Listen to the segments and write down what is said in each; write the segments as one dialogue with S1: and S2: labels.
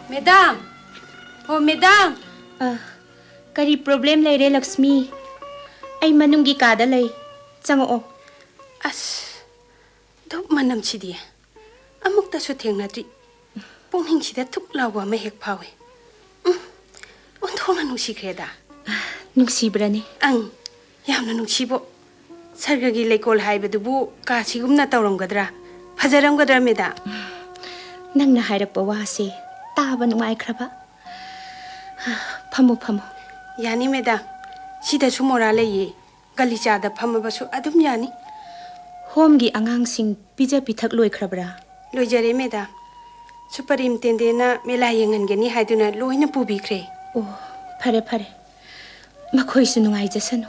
S1: Madam! Oh, madam!
S2: Kari problem lay re Lakshmi? Ay manunggi kada lay. Chango.
S1: As, dok manam chidi. Amuk ta su theng na tri. Pongning chida tuk lawa ma hek phawe. Onthona nusi kreda.
S2: Nusi brani.
S1: Ang, yamna nusi bo. Sargagi lekol haibadubu ka sigumna tawramgadra. Fajaramgadra meda.
S2: Nangna hairakpa wase taba nungaikraba. Phamu.
S1: Yani meda. Sida su mora laye. Galichada phamabasu adum yani.
S2: Homgi angangsing pija pithak loikrabra.
S1: Loijare meda. Suparim tendena mela yengangeni haiduna loina pubikre.
S2: Oh, phare. Makhoisu nungaijasanu.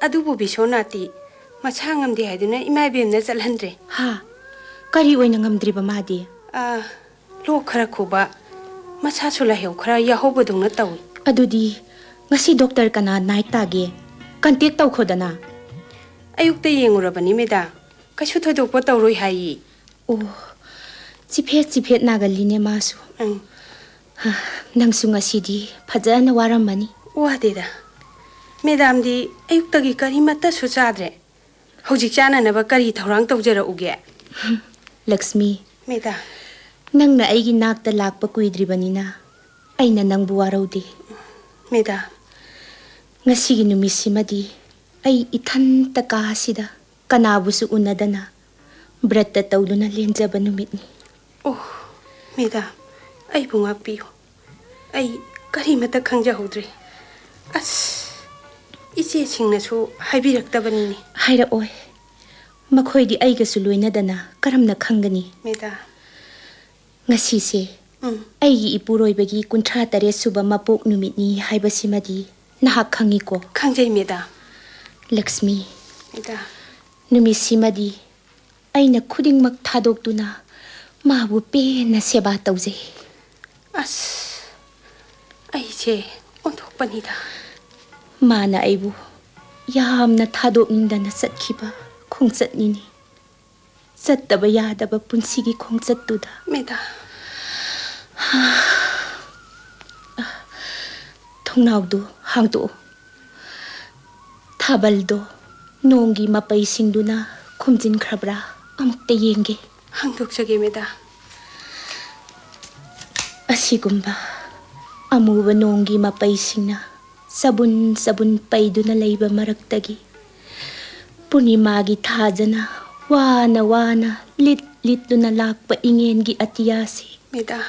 S1: Adubu bisonati. Machangamdi haiduna imaibemna chalhandre.
S2: Ha. Kari oina ngamdriba madi.
S1: Lo khara khuba. Macha sula heu khara yahobadungna tawi.
S2: Adudi ngasi doctor kana night tage. Contact taw khodana.
S1: Ayukta yengurabani meda. Kasu thodokpa tawroi hai.
S2: Oh. Chiphet nagaline masu. Nangsu ngasidi phajana waramani.
S1: Wadeda. Madam di ayuktagi kari matta su chadre. Hojik chananaba kari thorang tawjara uge.
S2: Lakshmi.
S1: Meda.
S2: Nangna aigi nakta lakpa kuidribanina. Aina nangbu waraude.
S1: Meda.
S2: Ngasigi numisimadi ay ithanta kahasida kanabusu unadana. Bratta tawluna lenjaba numitni.
S1: Oh, meda. Ay bungapiyo. Ay kari mata khangjahodre. As. Iche singnasu haibiraktabanini.
S2: Hairaoy. Makhoidi aigasu loinadana karamna khangani.
S1: Meda.
S2: Ngasise. Aigi ipuroibagi kuntra tare suba mapok numitni haibasimadi nahak khangiko.
S1: Khangjai meda.
S2: Lakshmi.
S1: Meda.
S2: Numisimadi aina khudingmak thadoktuna mabu pena seba tawje.
S1: As. Aiche onthokpanida.
S2: Mana aibu yamna thadokningdana chatkhiba khongchatnini. Chattaba yadaba punsigi khongchattuda.
S1: Meda.
S2: Thongnawdo hangdo. Thabaldo nongi mapai singduna khumjinkhidra amukta yenge.
S1: Hangdokjage meda.
S2: Asigumba amuba nongi mapai singna sabun paiduna leiba maraktagi. Punimagi thajana wana lituna lakpa ingengi atiyasi.
S1: Meda.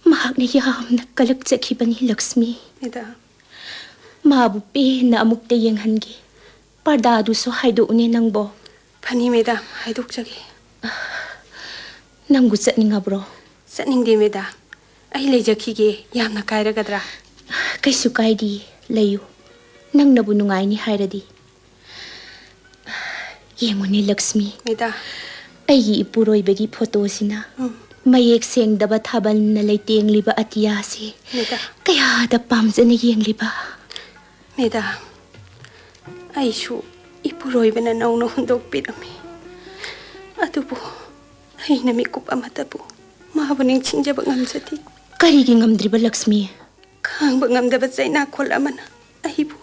S2: Mahakna yamna kalakchakhibani Lakshmi.
S1: Meda.
S2: Mabu pena amukta yenghangi. Pardadu so haidoune nangbo.
S1: Phani meda haidokjage.
S2: Nangbu chatningabro?
S1: Chatningde meda. Ai leijakhige yamna kairagadra.
S2: Kaisu kaidi layu. Nangnabu nungaini hairadi. Yengone Lakshmi.
S1: Meda.
S2: Aigi ipuroibagi photo sina. Mayek sengdaba thabal na leitengliba atiyasi.
S1: Meda.
S2: Kayada pamjana yengliba.
S1: Meda. Aishu ipuroibana nauna hundokpirami. Adubu aina mikup amatabu mahabaning chingjaba ngamjati.
S2: Karigi ngamdriba Lakshmi?
S1: Khangba ngamdaba chaina khol amana ahibu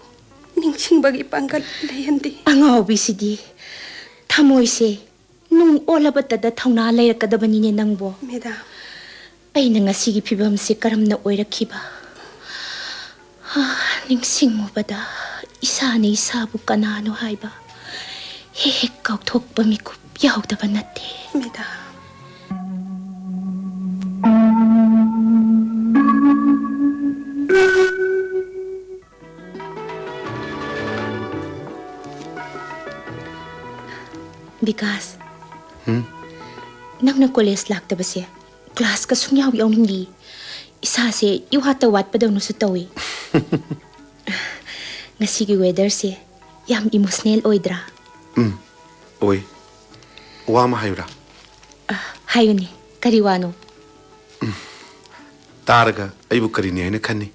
S1: ningsingbagi pangkal layandi.
S2: Angawbisidi thamoise nung olabatada thongna leirakadabanine nangbo.
S1: Meda.
S2: Aina ngasigi phibamse karamna oirakhiba. Ningsingmubada isana isabu kanano haiba. Hek kauthokpa mikup yaudaba natte.
S1: Meda.
S2: Vikas. Nangna college laktabase class ka sungyaw yawningdi. Isa se iwata watpadaw no su tawi. Ngasigi weather se yam emotional oidra.
S3: Oy. Wama hayura.
S2: Hayuni kariwano.
S3: Taraga aibu karini aina khani.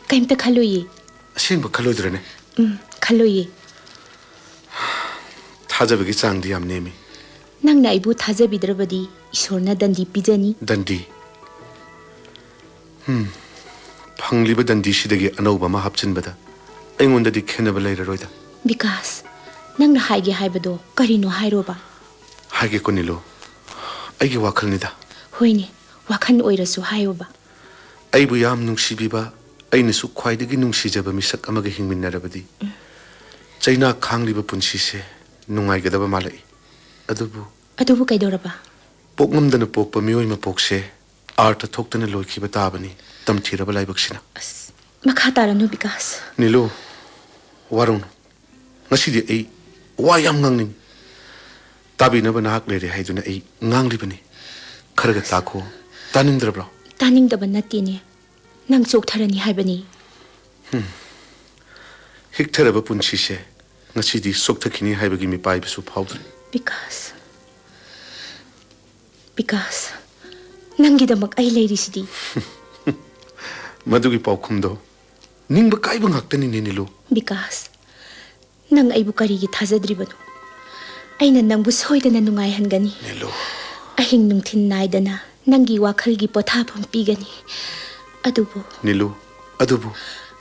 S2: Kaimta khaloyi.
S3: Asingba khaloidrane.
S2: Khaloyi.
S3: Thajabagi changdi yam nemi.
S2: Nangna aibu thajabidrabadi isorna dandi pijani.
S3: Dandi. ꯐꯪꯂꯤꯕ ꯗꯟꯗꯤꯁꯤꯗꯒꯤ ꯑꯅꯧꯕ ꯑꯃ ꯍꯥꯞꯆꯤꯟꯕꯗ ꯑꯩꯉꯣꯟꯗꯗꯤ ꯈꯦꯟꯅꯕ ꯂꯩꯔꯔꯣꯏꯗ
S2: ꯕꯤꯀꯥꯁ ꯅꯪꯅ ꯍꯥꯏꯒꯦ ꯍꯥꯏꯕꯗꯣ ꯀꯔꯤꯅꯣ ꯍꯥꯏꯔꯣꯕ
S3: ꯍꯥꯏꯒꯦꯀꯣ ꯅꯤꯂꯨ ꯑꯩꯒꯤ ꯋꯥꯈꯜꯅꯤꯗ
S2: ꯍꯣꯏꯅꯦ ꯋꯥꯈꯜ ꯑꯣꯏꯔꯁꯨ ꯍꯥꯏꯌꯣꯕ
S3: ꯑꯩꯕꯨ ꯌꯥꯝ ꯅꯨꯡꯁꯤꯕꯤꯕ ꯑꯩꯅꯁꯨ ꯈ꯭ꯋꯥꯏꯗꯒꯤ ꯅꯨꯡꯁꯤꯖꯕ ꯃꯤꯁꯛ ꯑꯃꯒ ꯍꯤꯡꯃꯤꯟꯅꯔꯕꯗꯤ ꯆꯩꯅꯥ ꯈꯥꯡꯂꯤꯕ ꯄꯨꯟꯁꯤꯁꯦ ꯅꯨꯡꯉꯥꯏꯒꯗꯕ ꯃꯥꯜꯂꯛꯏ ꯑꯗꯨꯕꯨ
S2: ꯀꯩꯗꯧꯔꯕ
S3: ꯄꯣꯛꯉꯝꯗꯅ ꯄꯣꯛꯄ ꯃꯤꯑꯣꯏ ꯃꯄꯣꯛꯁꯦ ꯑꯥꯔꯊ ꯊꯣꯛꯇꯅ ꯂꯣꯏꯈꯤꯕ ꯇꯥꯕꯅꯤ ꯇꯝꯊꯤꯔꯕ ꯂꯥꯏꯕꯛꯁꯤꯅ
S2: ꯑꯁ ꯃꯈꯥ ꯇꯥꯔꯅꯨ ꯕꯤꯀꯥꯁ
S3: ꯅꯤꯂꯨ ꯋꯥꯔꯧꯅꯨ ꯉꯁꯤꯗꯤ ꯑꯩ ꯋꯥ ꯌꯥꯝ ꯉꯥꯡꯅꯤꯡꯉꯤ ꯇꯥꯕꯤꯅꯕ ꯅꯍꯥꯛ ꯂꯩꯔꯦ ꯍꯥꯏꯗꯨꯅ ꯑꯩ ꯉꯥꯡꯂꯤꯕꯅꯤ ꯈꯔꯒ ꯇꯥꯈꯣ ꯇꯥꯅꯤꯡꯗ꯭ꯔꯕ꯭ꯔꯣ
S2: ꯇꯥꯅꯤꯡꯗꯕ ꯅꯠꯇꯦꯅꯦ ꯅꯪ ꯆꯣꯛꯊꯔꯅꯤ ꯍꯥꯏꯕꯅꯤ
S3: ꯍꯤꯛꯊꯔꯕ ꯄꯨꯟꯁꯤꯁꯦ ngasi di sokta khini haibagi mi pai bisu phawdri
S2: because nangi damak ai leiri sidi
S3: madugi paukhum do ningba kaiba ngaktani ne nilu
S2: because nang ai bu kari gi thajadri banu aina nang bu soidana nungai hangani
S3: nilu
S2: ahing nungthin naidana nangi wakhal gi pothapham pigani adubu
S3: nilu adubu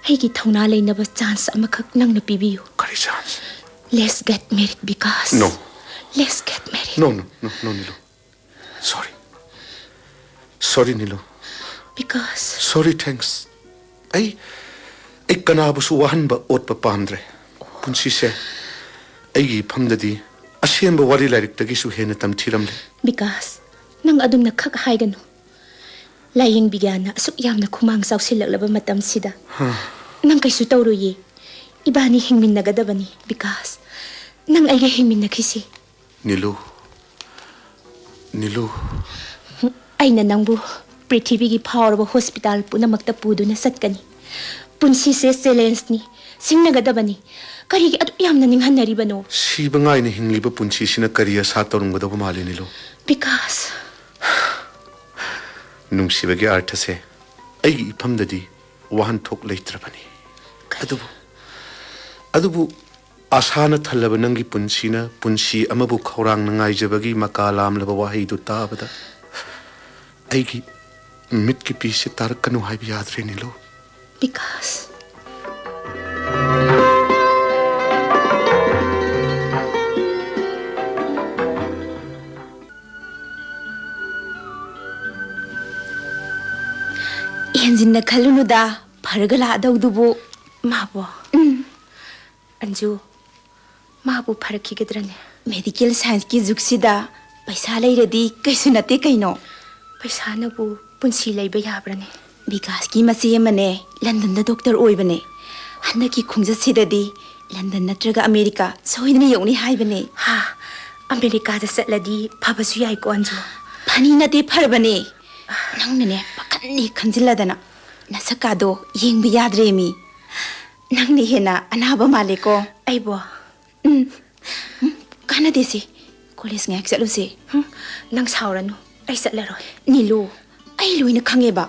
S2: Hegi thauna leinaba chance amakhak nangna pibiyu
S3: kari chance
S2: let's get married because
S3: no
S2: let's get married
S3: no nilu sorry nilu
S2: because
S3: sorry thanks ai kana bu su wahan ba ot pa pamdre punsi se ai gi phamdadi asemba wari lairik tagi su hena tamthiram le
S2: because nang adum na khak haiganu laying bigana asuk yamna khumang sausilaklaba matam sida nang kaisu tawruye ibani hingmin nagadabani because nang aige hingmin nakhisi
S3: nilu
S2: aina nangbu prithvi gi phawraba hospital punamakta puduna satkani punsi se challenge ni singnagadabani kari gi adu yamna ninghanari bano
S3: siba ngai ni hingliba punsi sina kariya sa torunggadaba male nilu
S2: because
S3: nungsibagi artha se aigi iphamdadi wahan thok leitrabani adubu asana thalaba nangi punsina punsi amabu khawrang nangai jabagi makalam laba wahi du tabada aigi mit ki pisi tarakanu haibi yadre nilu
S2: because Yanjin na khalunu da fargala daudubu mabo anju mabu farki gidrane medical science ki juksida paisa leiradi kaisu nate kaino paisa nabu punsi leiba yabrane vikas ki masi mane london da doctor oibane hanna ki khungja sidadi london natraga america soidni yoni haibane ha america da satladi phabasu yai ko anju phani nate pharbane nangne pakani khanjiladana nasakado yengbi yadremi nangni hena anaba maleko aibo kana desi college ngak chaluse nang sauranu ai chatlaroi nilu ai loina khangeba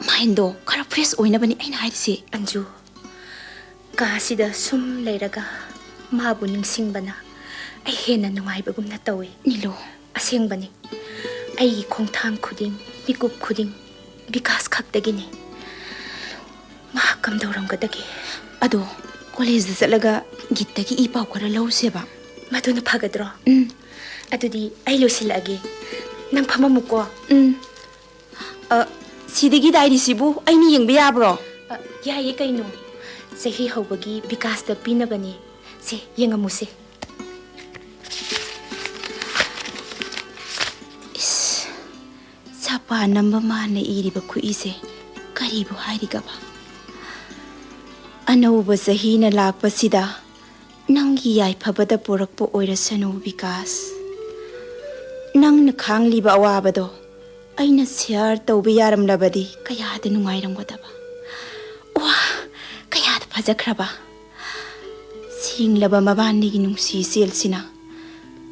S2: maindo khara fresh oina bani aina haisi anju kasida sum leiraga mabu ningsingbana ai hena nungai bagumna tawi nilu asengbani ai khongthang khuding mikup khuding vikas khaktagini ma kam dauram gadagi ado college da chalaga gittagi I paw khara lauseba maduna phagadro adudi ai losilage nang phamamuko sidagi dairi sibu aini yengbe yabro yaye kaino sehi hobagi vikas da pinabani se yengamuse sapa namba mana iriba khuise karibu hairigaba anauba sahina lakpasida nangi yai phabada porakpo oirasanu vikas nangna khangliba awabado aina share tawbe yaramlabadi kayada nungairamgodaba wa kayada phajakraba singlaba mabani gi nungsi selsina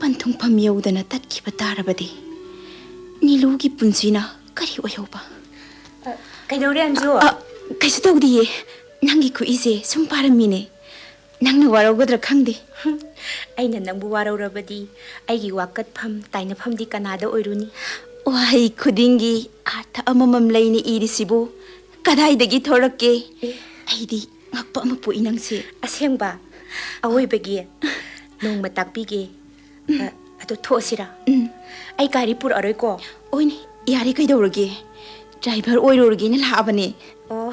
S2: panthung pham yaudana tatkhiba tarabadi nilugi punsina kari oyoba kaidore anju kaisu tawdiye nangi ku ise sum paramine nangna waraugadra khangde aina nangbu waraurabadi aigi wakat pham taina phamdi kanada oiruni wai khudingi artha amamam leini irisibu Kadai-dagi thorake. Aidi ngakpa ama po inangse.
S1: Asengba. Awoibagi. Nong matakpigi. Ato thosira. Ay gari pur aroy ko.
S2: Oini, yari kaidawrage. Driver oirorage na laabane.
S1: Oh.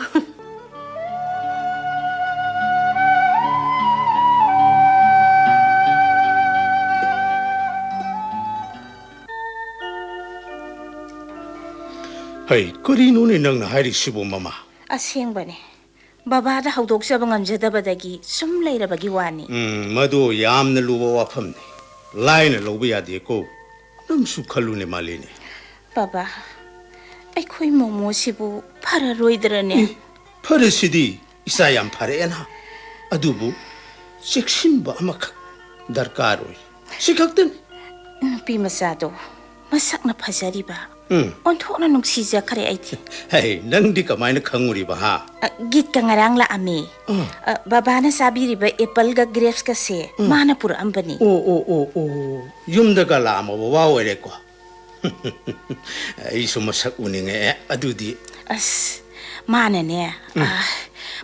S4: Hey, karino ni nang nahairisibo mama?
S1: Asengbane. Babada hawdoksaba ngamjadabadagi sum leirabagi wani.
S4: Madu yamna luba wafamni. Laina loba yade ko. Namsu khalune malini.
S1: Baba, aykhoy momo sibu phararoidrane.
S4: Pharasidi isa yam pharena. Adubu seksimba amakak darkar oi. Sikaktan.
S1: Nupi masado masakna phajariba. Onthokna nungsiza khare aiti.
S4: Hey, nang di kamaina khanguriba ha.
S1: Git ka ngarang la ame. Baba na sabiriba apple ga grapes ka se manapur ambani.
S4: Oh. Yumda ka la ama wa were ko. Isu masak uninge adudi.
S1: As mana ne.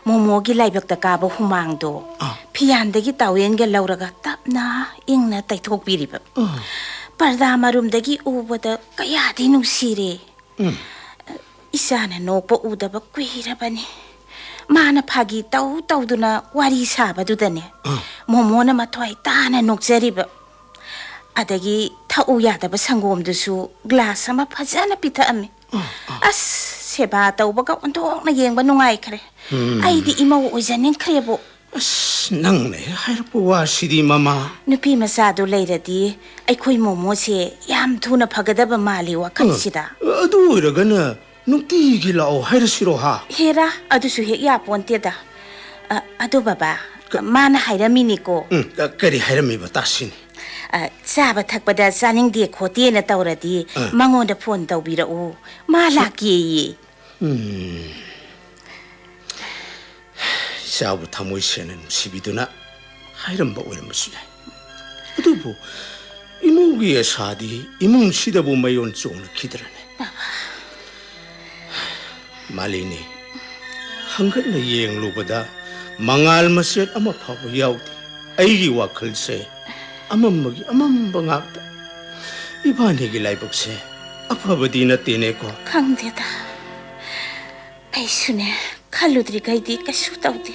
S1: Momo gi laibak ta ka ba humang do. Phiyandagi tawen ga lauraga tapna ingna taithok biriba. Parda marumdagi ubada kayadi nusire. Isana nokpa udaba kuhirabani. Mana phagi tau-tauduna wari sabadudane. Momona mathwai tana nokjariba. Adagi thau yadaba sangomdusu glass ama phajana pithaame. As seba taubaga onthokna yengba nungai khare. Aidi imau oijaning khrebo.
S4: Nang ne hairpo wa sidi mama.
S1: Nupi masado leiradi aykhoy momo se yam thuna phagadaba mali wakhalsida.
S4: Adu oiragana nukti gi lao hairasiro ha.
S1: Hera adusu hek ya ponteda. Adu baba mana hairamini ko.
S4: Kari hairami batasini.
S1: Chaba thakpada chaningde khote na tawradi mangonda phone tawbirau ma laki.
S4: Sabu thamoi senen sibiduna hairamba oiramasu yai. Adubu imugi asadi imung sidabu mayon chongna khidrane. Malini hangatna yenglubada mangal maset ama phabu yaudi. Aigi wakhalse amamagi amamba ngakta. Ibani gi laibakse afabadi natene ko.
S1: Khangdeda. Aisune Kaludri gaidi kasu taude.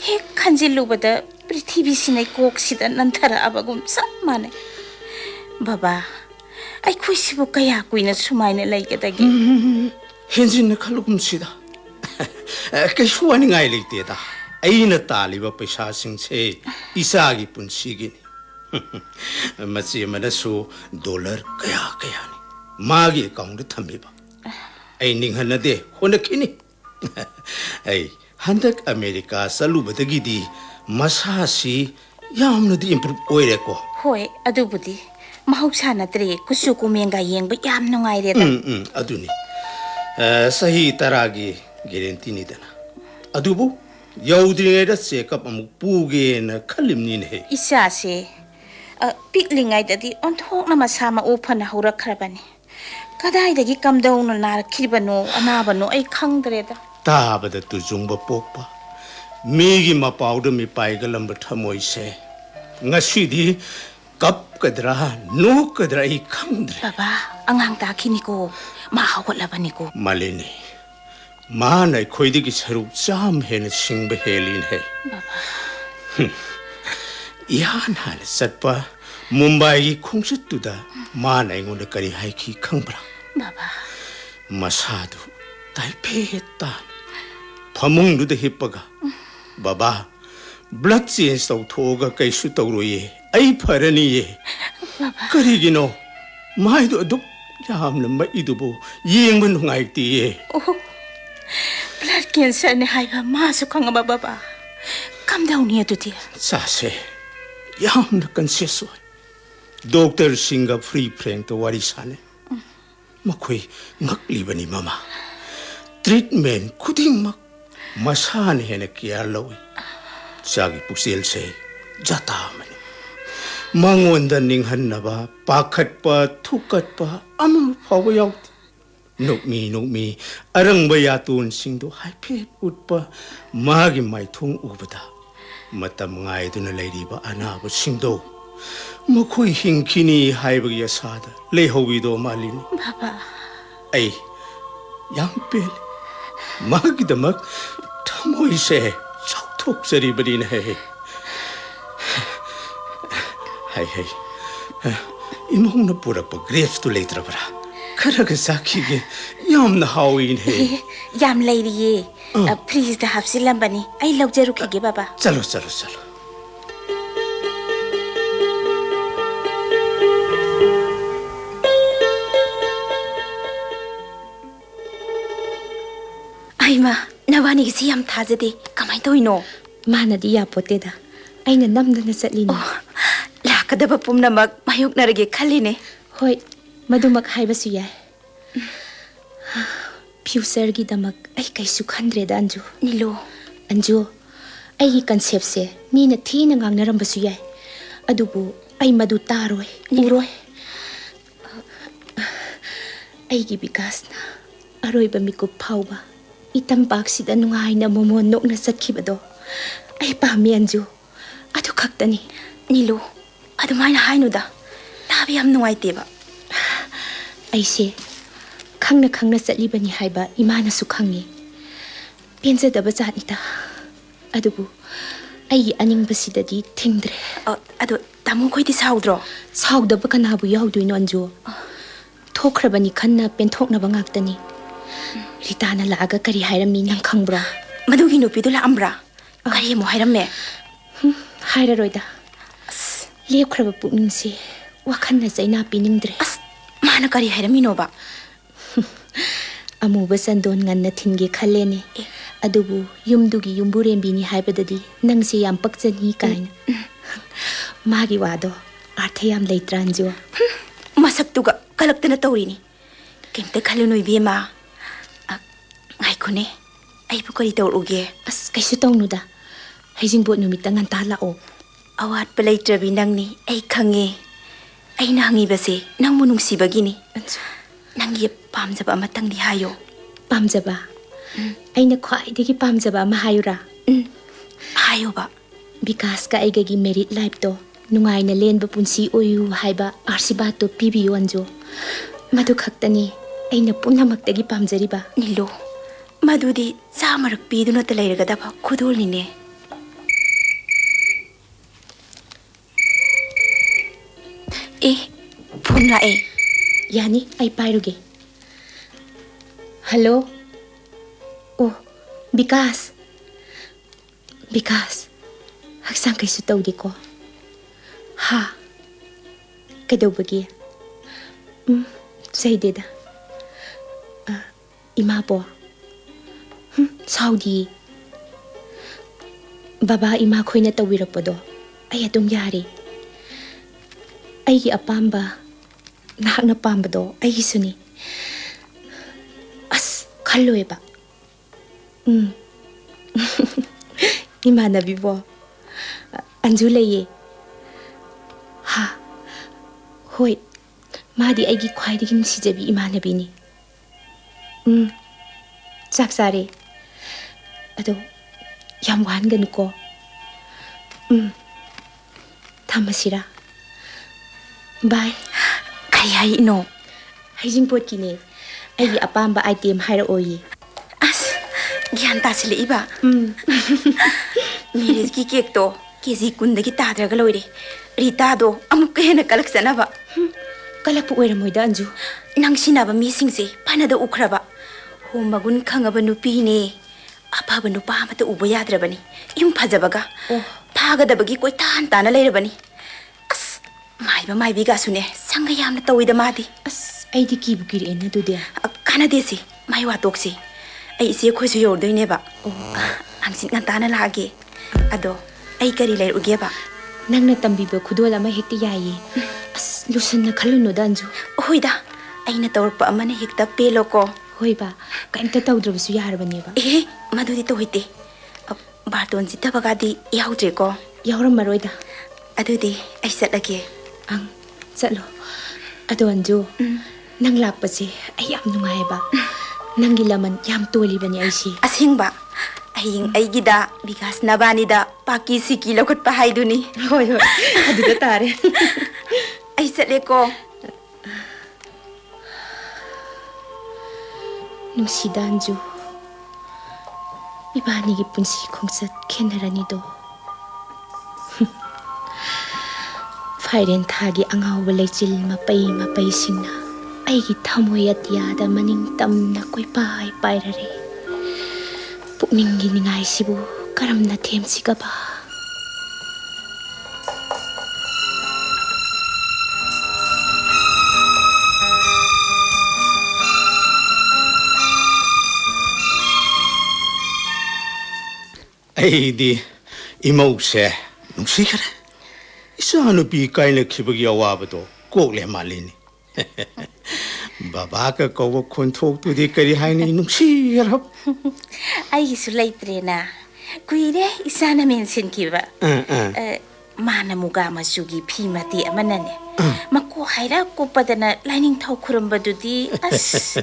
S1: He kanjilubada prithibi sinai koksida nantara abagum samane. Baba, aykhoy sibu kaya kuina sumaina laigedagi.
S4: Henjin khalugum sida. Kasu ani ngai leiteda. Aina taliba paisa singse isagi punsigini. Machi manasu dollar kaya ni. Magi account thamiba. Ai ninghanade honakini. Hey, handak America salubadagi di masasi yamna di improve oire ko.
S1: Hoi, adubudi mahausa na tre kusu kumenga yengba yam nungai reda.
S4: Aduni. Sahi taragi guarantee ni dana. Adubu yaudri da check up amu puge na khalimni ne.
S1: Isa se piklingai dadi onthok na masama ofana haurakhrabani. Kadai dagi kamdau no nar khibano anabano ai khangdreda.
S4: Tabada tujungba pokpa migi mapauda mi paigalamba thamoi se ngasidi kap kadra no kadra I khangdre.
S1: Baba angang takhini ko ma hawalabani ko.
S4: Malini ma nai khoidigi saruk jam hena singba helin he.
S1: Baba
S4: yan hal satpa Mumbai gi khungsattuda ma nai ngonda kari haiki khangbra.
S1: Baba
S4: masadu taipeta Pamung do the hippaga. Baba, blood change out toga kaisu tauroye. Ay parani ye. Karigino. My do duk jam number idubo. Ying ngai ti.
S1: Oh, blood cancer ni haiba masukang baba. Come down here to dear.
S4: Sase. Yam na kanseso. Doctor singa free prank to warisane. Makoy ngakliba ni mama. Treatment kuding mak. Masan hena kia lawi. Sagi pusil se jata mani. Mangonda ninghan na ba pakat pa thukat pa amang pawa yaut. ꯅꯣꯛꯃꯤ ꯑꯔꯪꯕ ꯌꯥꯇꯣꯟꯁꯤꯡꯗꯣ ꯍꯥꯏꯐꯦꯠ ꯎꯠꯄ ꯃꯥꯒꯤ ꯃꯥꯏꯊꯣꯡ ꯎꯕꯗ ꯃꯇꯝ ꯉꯥꯏꯗꯨꯅ ꯂꯩꯔꯤꯕ ꯑꯅꯥꯕꯁꯤꯡꯗꯣ ꯃꯈꯣꯏ ꯍꯤꯡꯈꯤꯅꯤ ꯍꯥꯏꯕꯒꯤ ꯑꯁꯥꯗ ꯂꯩꯍꯧꯏꯗꯣ ꯃꯥꯜꯂꯤꯅꯤ
S1: ꯕꯥꯕꯥ
S4: ꯑꯩ ꯌꯥꯝ ꯄꯦꯜꯂꯤ ꯃꯥꯒꯤꯗꯃꯛ ꯊꯃꯣꯏꯁꯦ ꯆꯥꯎꯊꯣꯛꯆꯔꯤꯕꯅꯤꯅ ꯍꯩ ꯏꯃꯧꯅ ꯄꯨꯔꯛꯄ ꯒ꯭ꯔꯦꯞꯁꯇꯨ ꯂꯩꯇ꯭ꯔꯕ꯭ꯔꯥ ꯈꯔꯒ ꯆꯥꯈꯤꯒꯦ ꯌꯥꯝꯅ ꯍꯥꯎꯏꯅꯦ
S1: ꯌꯥꯝ ꯂꯩꯔꯤꯌꯦ ꯐ꯭ꯔꯤꯖꯗ ꯍꯥꯞꯆꯤꯜꯂꯝꯕꯅꯤ ꯑꯩ ꯂꯧꯖꯔꯨꯈꯤꯒꯦ ꯕꯥꯕꯥ
S4: ꯆꯠꯂꯣ
S1: ꯑꯩꯃ ꯅꯕꯥꯅꯤꯒꯤꯁꯤ ꯌꯥꯝ ꯊꯥꯖꯗꯦ ꯀꯃꯥꯏ ꯇꯧꯏꯅꯣ
S2: ꯃꯥꯅꯗꯤ ꯌꯥꯄꯣꯠꯇꯦꯗ ꯑꯩꯅ ꯅꯝꯗꯅ ꯆꯠꯂꯤꯅꯦ
S1: ꯂꯥꯛꯀꯗꯕ ꯄꯨꯝꯅꯃꯛ ꯃꯥꯌꯣꯛꯅꯔꯒꯦ ꯈꯜꯂꯤꯅꯦ
S2: ꯍꯣꯏ ꯃꯗꯨꯃꯛ ꯍꯥꯏꯕꯁꯨ ꯌꯥꯏ ꯐ꯭ꯌꯨꯆꯔꯒꯤꯗꯃꯛ ꯑꯩ ꯀꯩꯁꯨ ꯈꯟꯗ꯭ꯔꯦꯗ ꯑꯟꯖꯨ
S1: ꯅꯤꯂꯨ
S2: ꯑꯟꯖꯨ ꯑꯩꯒꯤ ꯀꯟꯁꯦꯞꯁꯦ ꯃꯤꯅ ꯊꯤꯅ ꯉꯥꯡꯅꯔꯝꯕꯁꯨ ꯌꯥꯏ ꯑꯗꯨꯕꯨ ꯑꯩ ꯃꯗꯨ ꯇꯥꯔꯣꯏ ꯎꯔꯣꯏ ꯑꯩꯒꯤ ꯕꯤꯀꯥꯁꯅ ꯑꯔꯣꯏꯕ ꯃꯤꯀꯨꯞ ꯐꯥꯎꯕ ꯏꯇꯝꯄꯥꯛꯁꯤꯗ ꯅꯨꯡꯉꯥꯏꯅ ꯃꯣꯃꯣꯟ ꯅꯣꯛꯅ ꯆꯠꯈꯤꯕꯗꯣ ꯑꯩ ꯄꯥꯝꯃꯤ ꯑꯟꯖꯨ ꯑꯗꯨ ꯈꯛꯇꯅꯤ
S1: ꯅꯤꯂꯨ ꯑꯗꯨꯃꯥꯏꯅ ꯍꯥꯏꯅꯨꯗ ꯇꯥꯕ ꯌꯥꯝ ꯅꯨꯡꯉꯥꯏꯇꯦꯕ
S2: ꯑꯩꯁꯦ ꯈꯪꯅ ꯆꯠꯂꯤꯕꯅꯤ ꯍꯥꯏꯕ ꯏꯃꯥꯅꯁꯨ ꯈꯪꯉꯤ ꯄꯦꯟꯖꯗꯕ ꯖꯥꯠꯅꯤꯗ ꯑꯗꯨꯕꯨ ꯑꯩꯒꯤ ꯑꯅꯤꯡꯕꯁꯤꯗꯗꯤ ꯊꯤꯡꯗ꯭ꯔꯦ
S1: ꯑꯗꯣ ꯇꯥꯃꯣ ꯈꯣꯏꯗꯤ ꯁꯥꯎꯗ꯭ꯔꯣ
S2: ꯁꯥꯎꯗꯕ ꯀꯅꯥꯕꯨ ꯌꯥꯎꯗꯣꯏꯅꯣ ꯑꯟꯖꯨ ꯊꯣꯛꯈ꯭ꯔꯕꯅꯤ ꯈꯟꯅ ꯄꯦꯟꯊꯣꯛꯅꯕ ꯉꯥꯛꯇꯅꯤ ꯔꯤꯇꯥꯅ ꯂꯥꯛꯑꯒ ꯀꯔꯤ ꯍꯥꯏꯔꯝꯃꯤ ꯅꯪ ꯈꯪꯕ꯭ꯔꯣ
S1: ꯃꯗꯨꯒꯤ ꯅꯨꯄꯤꯗꯨ ꯂꯥꯛꯑꯝꯕ꯭ꯔꯥ ꯀꯔꯤ ꯑꯃꯨꯛ ꯍꯥꯏꯔꯝꯃꯦ
S2: ꯍꯥꯏꯔꯔꯣꯏꯗ ꯂꯦꯞꯈ꯭ꯔꯕ ꯄꯨꯛꯅꯤꯡꯁꯤ ꯋꯥꯈꯜꯅ ꯆꯩꯅꯥ ꯄꯤꯅꯤꯡꯗ꯭ꯔꯦ
S1: ꯃꯥꯅ ꯀꯔꯤ ꯍꯥꯏꯔꯝꯃꯤꯅꯣꯕ
S2: ꯑꯃꯨꯕ ꯆꯟꯗꯣꯟ ꯉꯟꯅ ꯊꯤꯟꯒꯦ ꯈꯜꯂꯦꯅꯦ ꯑꯗꯨꯕꯨ ꯌꯨꯝꯗꯨꯒꯤ ꯌꯨꯝꯕꯨꯔꯦꯝꯕꯤꯅꯤ ꯍꯥꯏꯕꯗꯗꯤ ꯅꯪꯁꯦ ꯌꯥꯝ ꯄꯛꯆꯅꯤ ꯀꯥꯏꯅ ꯃꯥꯒꯤ ꯋꯥꯗꯣ ꯑꯥꯔꯊ ꯌꯥꯝ ꯂꯩꯇ꯭ꯔꯥ ꯑꯟꯖꯨ
S1: ꯃꯁꯛꯇꯨꯒ ꯀꯂꯛꯇꯅ ꯇꯧꯔꯤꯅꯤ ꯀꯩꯝꯇ ꯈꯜꯂꯨꯅꯨ ꯏꯕꯦꯝꯃ ꯉꯥꯏꯈꯣꯅꯦ ꯑꯩꯕꯨ ꯀꯔꯤ ꯇꯧꯔꯨꯒꯦ
S2: ꯑꯁ ꯀꯩꯁꯨ ꯇꯧꯅꯨꯗ ꯍꯩꯖꯤꯡꯄꯣꯠ ꯅꯨꯃꯤꯠꯇ ꯉꯟꯇꯥ ꯂꯥꯛꯑꯣ
S1: ꯑꯋꯥꯠꯄ ꯂꯩꯇ꯭ꯔꯕꯤ ꯅꯪꯅꯤ ꯑꯩ ꯈꯪꯉꯦ ꯑꯩꯅ ꯍꯪꯉꯤꯕꯁꯦ ꯅꯪꯕꯨ ꯅꯨꯡꯁꯤꯕꯒꯤꯅꯤ ꯅꯪꯒꯤ ꯄꯥꯝꯖꯕ ꯑꯃꯇꯪꯗꯤ ꯍꯥꯏꯌꯣ
S2: ꯄꯥꯝꯖꯕ ꯑꯩꯅ ꯈ꯭ꯋꯥꯏꯗꯒꯤ ꯄꯥꯝꯖꯕ ꯑꯃ ꯍꯥꯏꯌꯨꯔꯥ
S1: ꯍꯥꯏꯌꯣꯕ
S2: ꯕꯤꯀꯥꯁꯀ ꯑꯩꯒꯒꯤ ꯃꯦꯔꯤꯠ ꯂꯥꯏꯐꯇꯣ ꯅꯨꯡꯉꯥꯏꯅ ꯂꯦꯟꯕ ꯄꯨꯟꯁꯤ ꯑꯣꯏꯌꯨ ꯍꯥꯏꯕ ꯑꯥꯔꯁꯤꯕꯥꯗꯇꯣ ꯄꯤꯕꯤꯌꯨ ꯑꯟꯖꯨ ꯃꯗꯨ ꯈꯛꯇꯅꯤ ꯑꯩꯅ ꯄꯨꯝꯅꯃꯛꯇꯒꯤ ꯄꯥꯝꯖꯔꯤꯕ
S1: ꯅꯤꯂꯨ ꯃꯗꯨꯗꯤ ꯆꯥꯃꯔꯛ ꯄꯤꯗꯨꯅꯇ ꯂꯩꯔꯒꯗꯕ ꯈꯨꯗꯣꯜꯅꯤꯅꯦ ꯐꯣꯟ ꯂꯥꯛꯑꯦ
S2: ꯌꯥꯅꯤ ꯑꯩ ꯄꯥꯏꯔꯨꯒꯦ ꯍꯜꯂꯣ ꯑꯣ ꯕꯤꯀꯥꯁ ꯍꯛꯆꯥꯡ ꯀꯩꯁꯨ ꯇꯧꯗꯦꯀꯣ ꯍꯥ ꯀꯩꯗꯧꯕꯒꯤ ꯆꯩꯗꯦꯗ ꯏꯃꯥꯕꯣ ꯁꯥꯎꯗꯤꯌꯦ ꯕꯕꯥ ꯏꯃꯥ ꯈꯣꯏꯅ ꯇꯧꯕꯤꯔꯛꯄꯗꯣ ꯑꯩ ꯑꯗꯨꯝ ꯌꯥꯔꯦ ꯑꯩꯒꯤ ꯑꯄꯥꯝꯕ ꯅꯍꯥꯛꯅ ꯄꯥꯝꯕꯗꯣ ꯑꯩꯒꯤꯁꯨꯅꯤ ꯑꯁ ꯈꯜꯂꯣꯏꯕ 이만나비보 안줄래예 하 호이 마디 아기 과이디김 시제비 이만나비니 짝사리 아도 얌완가누고 담마시라 바이
S1: 가야이노
S2: 하이징포키네 아기 아빠암바 아이템 하이러 오이
S1: ꯒ꯭ꯌꯥꯟ ꯇꯥꯁꯤꯜꯂꯛꯏꯕ ꯃꯦꯔꯤꯖꯀꯤ ꯀꯦꯛꯇꯣ ꯀꯦꯖꯤ 10ꯗꯒꯤ ꯇꯥꯗ꯭ꯔꯒ ꯂꯣꯏꯔꯦ ꯔꯤꯇꯥꯗꯣ ꯑꯃꯨꯛꯀ ꯍꯦꯟꯅ ꯀꯂꯛꯆꯅꯕ
S2: ꯀꯂꯛꯄ ꯑꯣꯏꯔꯝꯃꯣꯏꯗ ꯑꯟꯖꯨ
S1: ꯅꯪ ꯁꯤꯟꯅꯕ ꯃꯤꯁꯤꯡꯁꯦ ꯐꯅꯗ ꯎꯈ꯭ꯔꯕ ꯍꯣ ꯃꯒꯨꯟ ꯈꯪꯉꯕ ꯅꯨꯄꯤꯅꯦ ꯑꯐꯕ ꯅꯨꯄꯥ ꯑꯃꯇ ꯎꯕ ꯌꯥꯗ꯭ꯔꯕꯅꯤ ꯌꯨꯝ ꯐꯖꯕꯒ ꯐꯥꯒꯗꯕꯒꯤ ꯀꯣꯏꯇꯥꯟ ꯇꯥꯅ ꯂꯩꯔꯕꯅꯤ ꯑꯁ ꯃꯥꯏꯕ ꯃꯥꯏꯕꯤꯒꯁꯨꯅꯦ ꯁꯪꯒ ꯌꯥꯝꯅ ꯇꯧꯏꯗ ꯃꯥꯗꯤ
S2: ꯑꯁ ꯑꯩꯗꯤ ꯀꯤꯕꯨ ꯀꯤꯔꯛꯑꯦꯅ ꯑꯗꯨꯗꯤ
S1: ꯀꯥꯟꯅꯗꯦꯁꯤ ꯃꯥꯏ ꯋꯥꯇꯣꯛꯁꯤ ꯑꯩ ꯏꯆꯦ ꯈꯣꯏꯁꯨ ꯌꯧꯔꯗꯣꯏꯅꯦꯕ ꯍꯪꯆꯤꯠ ꯉꯟꯇꯥꯅ ꯂꯥꯛꯑꯒꯦ ꯑꯗꯣ ꯑꯩ ꯀꯔꯤ ꯂꯩꯔꯨꯒꯦꯕ
S2: ꯅꯪꯅ ꯇꯝꯕꯤꯕ ꯈꯨꯗꯣꯜ ꯑꯃ ꯍꯦꯛꯇ ꯌꯥꯏꯌꯦ ꯑꯁ ꯂꯨꯁꯟꯅ ꯈꯜꯂꯨꯅꯨꯗ ꯑꯟꯖꯨ
S1: ꯍꯣꯏꯗ ꯑꯩꯅ ꯇꯧꯔꯛꯄ ꯑꯃꯅ ꯍꯦꯛꯇ ꯄꯦꯜꯂꯣꯀꯣ
S2: ꯍꯣꯏꯕ ꯀꯩꯝꯇ ꯇꯧꯗ꯭ꯔꯕꯁꯨ ꯌꯥꯔꯕꯅꯦꯕ
S1: ꯃꯗꯨꯗꯤ ꯇꯧꯍꯩꯇꯦ ꯕꯥꯔꯇꯣꯟ ꯆꯤꯠꯇꯕꯒꯗꯤ ꯌꯥꯎꯗ꯭ꯔꯦꯀꯣ
S2: ꯌꯥꯎꯔꯝꯃꯔꯣꯏꯗ
S1: ꯑꯗꯨꯗꯤ ꯑꯩ ꯆꯠꯂꯒꯦ
S2: ꯆꯠꯂꯣ ꯑꯗꯣ Anju Nang lakpase ay yam nungayba. Nanggi laman yam tolibani ay si.
S1: Asingba. Aying ay gida bigas nabanida paki siki lakot pa hayduni.
S2: Hoy hoy. Aduda tare.
S1: Ay sale ko.
S2: Nungsida Anju. Ibanigi punsi khongsat khenarani do. Fairen thagi angawba leichil mapai singna aigi thamoi atiyada maning tamna koi pai pairare. Pukningi ningai sibu karamna themsiga ba.
S4: Aidi imause nungsikare. Isanu pi kaina khibagi awabado kokle malini. Baba ka kawa khonthok tu de kari haini nungsikare.
S1: Ay gisu laitrena. Kuire isana mention kiba. Mana muga masugi phimati amanane. Mako haira kopadana lining thau khurambadudi as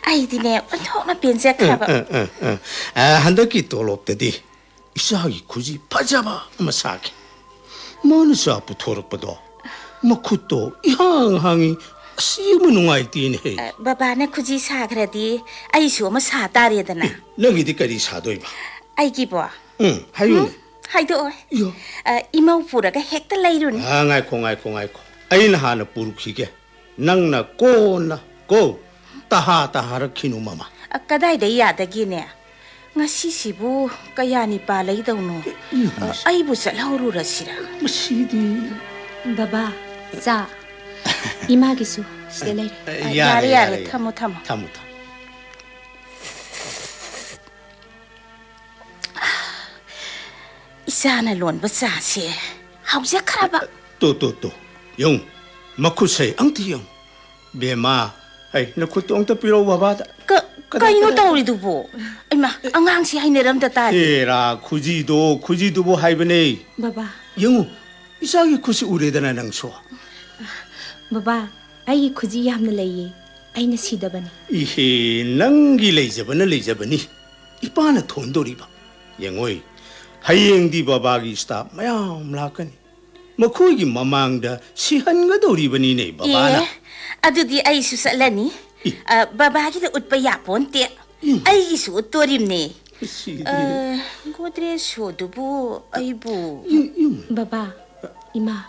S1: ay dine onthokna penja khaba.
S4: Handaki tolop tedi isagi kuji pajaba masake. Manusa puthorpado makhuto ihang hangi asimu nungai tin he.
S1: Baba na kuji sagradi ay su ma sa tare dana.
S4: Nangi di kari sadoiba.
S1: Ay gibo.
S4: Hayu.
S1: Haydo.
S4: Yo.
S1: Imau puraga hekta lairun.
S4: Ngai ko. Aina hana purukhige. Nangna ko taha rakhinu mama.
S1: Kadai da yadagine. Ngasi sibu kayani palai dauno. Ay bu salhauru rasira.
S4: Masidi.
S2: Baba, za. Imagisu sile.
S1: Yare tamo. Isana lon basa se. Hauja kharaba.
S4: To. Yung makusay ang tiyong. Bema, ay nakutong tapiro babada.
S1: Kaino tawridubo. Ay ma, angang si hainiram da tari.
S4: Era kujido bo haibane.
S2: Baba.
S4: Yung isagi kusi uredana nang so.
S2: Baba, ay kuji yamna laye. Ay nasidabani.
S4: Ihe nangi leijabani. Ipana thondoriba. Yangoy, hayeng di babagi sta mayam lakani. Makuigi mamangda sihan doribani ne babana.
S1: Adudi ay susalani. Babagi da utpa yapon te. Ay gisu utorimne. Godre shodubu aybu.
S2: Baba, ima,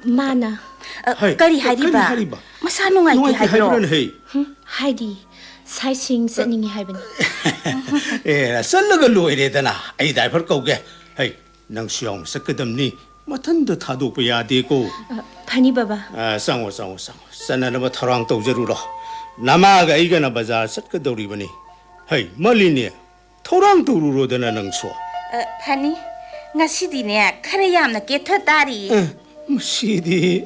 S2: mana.
S1: Kari hariba. Masano ngai ki haibro.
S2: Haidi, saising saningi haibani.
S4: Salaga loiredana. Ay diaper kauge. Hey, nang siyong sakadamni. Matanda thadokpa yade ko.
S2: Phani baba.
S4: Sango. Sananaba tharang tawjaruro. Namaga aigana bazar satkadoribani. Hey, maline. Tharang tawrurodana nangso.
S1: Phani, ngasidine khare yamna ketha tari.
S4: Masidi.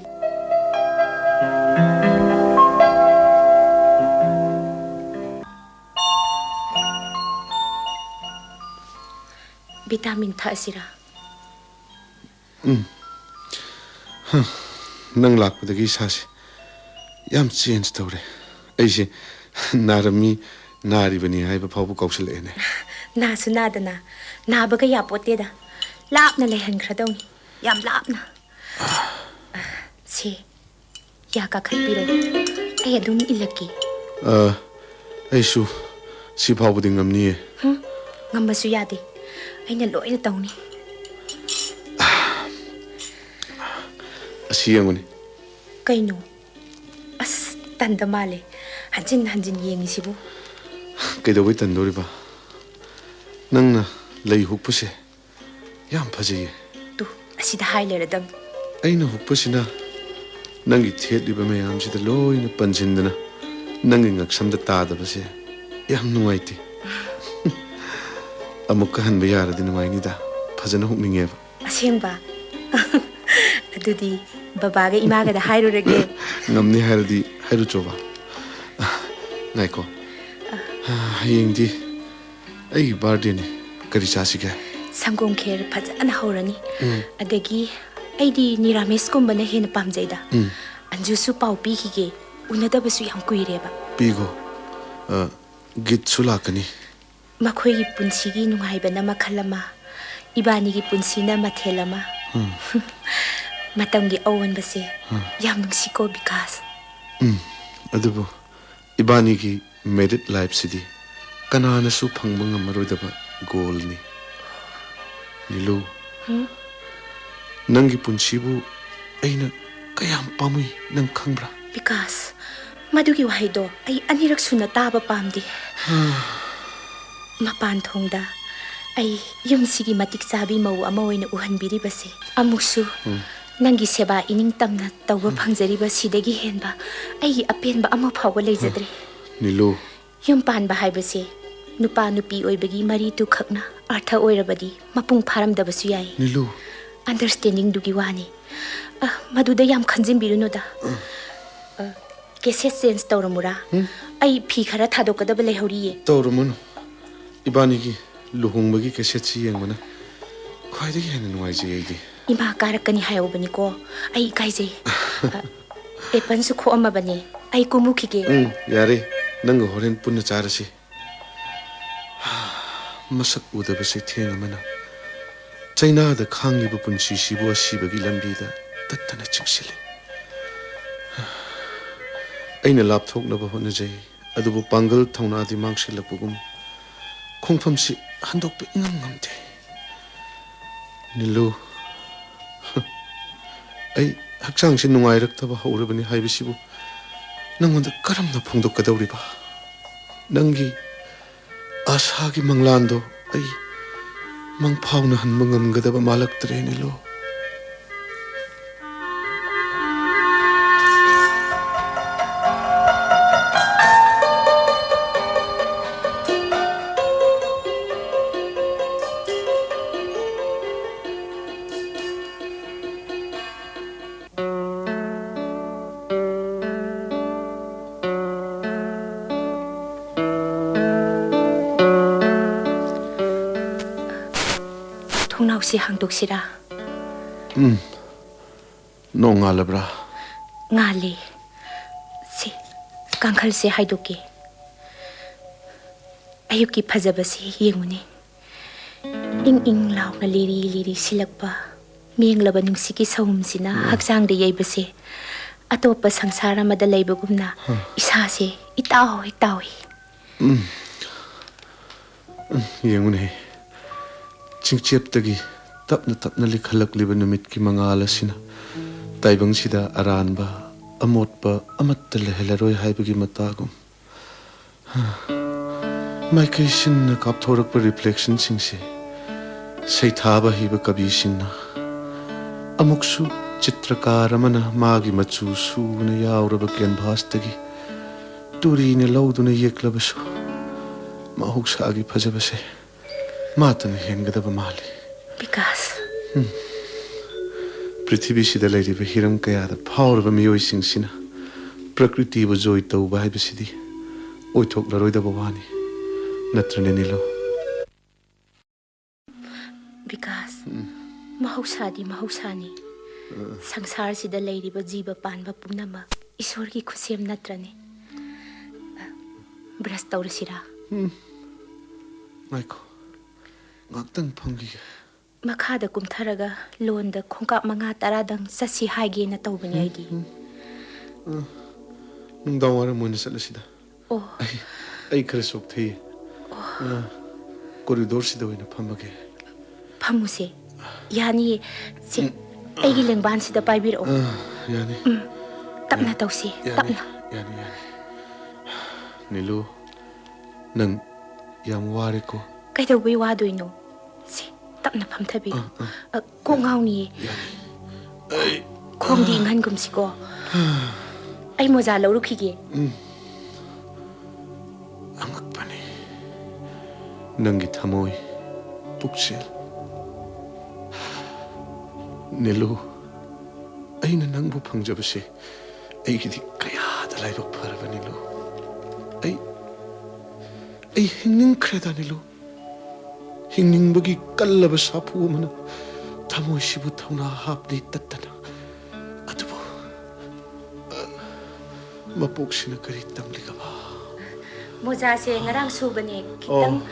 S2: Vitamin thasira.
S3: Nang lakpadagi sasi yam change tawre. Aise narami naribani haiba phawbu kausalaene.
S2: Nasu nadana. Nabaga yapote da. Lapna lehan khradawni. Yam lapna. Si. Yaka khatpiro. Ay adum ilaki.
S3: Aisu si phawbu dingamni.
S2: Ngambasu yade. Aina loina tawni.
S3: Asiyanguni.
S2: Kaino. As tanda male. Hanjin yengi sibu.
S3: Kaidawi tandoriba. Nangna lay hukpase yam phajaye.
S2: Tu asida haileradam.
S3: Aina hukpasina nangi thetliba mayamsida loina panjindana nangi ngaksamda tadabase yam nuaite. Amukka hanba yaradi nuainida phajana hukningeba.
S2: Asengba. Adudi babaga imaga da hairurage.
S3: Ngamni hairadi hairu choba. Naiko. Hayengdi ai birthday ne kari chasiga.
S2: Sangom kher phajana haurani. Adagi aidi niramesh kumbana hena pamjaida. Anju su pau pi khige. उनदबसु yam कुइरेबा
S3: Pigo git sulakani.
S2: मखोइगी पुंसीगी नुंगाइबना मखल अमा इबानीगी पुंसीना मथेल अमा मतंगी अवनबसे याम नुंसीको विकास
S3: Adubu ibani ki married life sidi kanana su phangba ngamaroidaba goal ni. Nilu nangi punsibu aina kayam pamui nang khangbra.
S2: विकास मधुगी वाहिदो आई अनिरक सुना ताबा पामदी मपान थोंगदा आई युमसिगी मतिक चाबी मौ अमा ओइना उहनबिरिबसे अमुसु नंगी सेवा inning तमना तौबा फंगजरिबा सिदगी हेनबा आई अपेनबा अमा फावबा लेजद्रे
S3: Nilu
S2: युम पानबा हाइबसे नुपा नुपी ओइबगी मरी तु खकना अर्थ ओइरबदी मपुंग फारमदबसु याई
S3: Nilu
S2: अंडरस्टैंडिंग दुगी वानी मधुदा याम खंजिनबिरुनुदा केसेस चेंज तौरमुरा आई फी खरा थादोकदब लेहौरिये
S3: tawrumunu ibani ki luhungbagi cassette yengmana khwaidagi hena nuaije aidi.
S2: इमा कारकनी हायोबनिको आई काइजे एपन सु खो अमा बने आई कुमुखिगे
S3: Yare nang horen punna charasi. Masak udabase thengamana China da khangliba punsi sibu asibagi lambi da tattana chingsile. Aina lapthoknaba honajai adubu pangal thauna di mangsilapugum khongphamsi handokpe ingam ngamte. Nilu ai hakchangsi nungairakthaba haurabani haibisibu nangonda karamna phongdokkadawriba nangi asagi manglando ai mangphawna hanba ngamgadaba malaktre Nilu.
S2: थोंनावसे हांदोकसिरा
S3: Nongalabra
S2: ngali से कांखल से हाइदोके अयुकी फजबसे येंगुने इंग इंग लाउना लिरी लिरी सिलकबा मेंगलबा नुंसिकी सौमसिना हक्सांगदे यैबसे अतोप संसार अमदा लैबगुमना इसासे इताव इतावी
S3: yengune chingcheptagi tapna likhalakliba numit ki mangala sina taibang sida aranba amotpa amatta lehelaroi haibagi matagum migration na kapthorak pa reflection singse saithaba hiba kabi singna amuksu chitrakar amana magi machu su na yauraba canvas tagi turi ne lauduna yeklabasu mahuksaagi phajabase matana hengadaba mali
S2: विकास
S3: पृथ्वी सिदा लैरिबा Hiram कयादा फावरबा मियोइसिंगसिना प्रकृतिबु जोय तौबा हाइबसिदि ओइथोक्लरोइदबा वानी नत्रने निलो
S2: विकास महौसादी महौसानी संसार सिदा लैरिबा जीव पानबा पुनमा ईश्वर की खुसेम नत्रने brush तौरसिरा
S3: micro ngaktan phangi
S2: मखादा कुमथरगा लोनदा खोंका मंगा तरादंग ससी हाइगे न तौबनी आइदी
S3: nungdawara moina salasida
S2: ओ
S3: ai khara sok thei corridor sida oina phamage
S2: फमुसे यानी से एगी लेंबान सिदा पाइबिरो
S3: yani
S2: तपना तौसे तपना
S3: yani nilu nang yam ware ko
S2: कैदौबई वादोइनो से तपना फमथबि को गाउनी खोंदी इंगनगुमसिको आई मोजा लौरुखिगे
S3: angakpani nangi thamoi puksel nilu aina nangbu phangjabase aigidi kaya da laibak pharaba nilu ai hingning khreda nilu hingning bagi kallaba sapu mana thamoi sibu thauna hapni tattana adubo Mapoksina kari tamligaba.
S1: Moja se ngarang subane kitang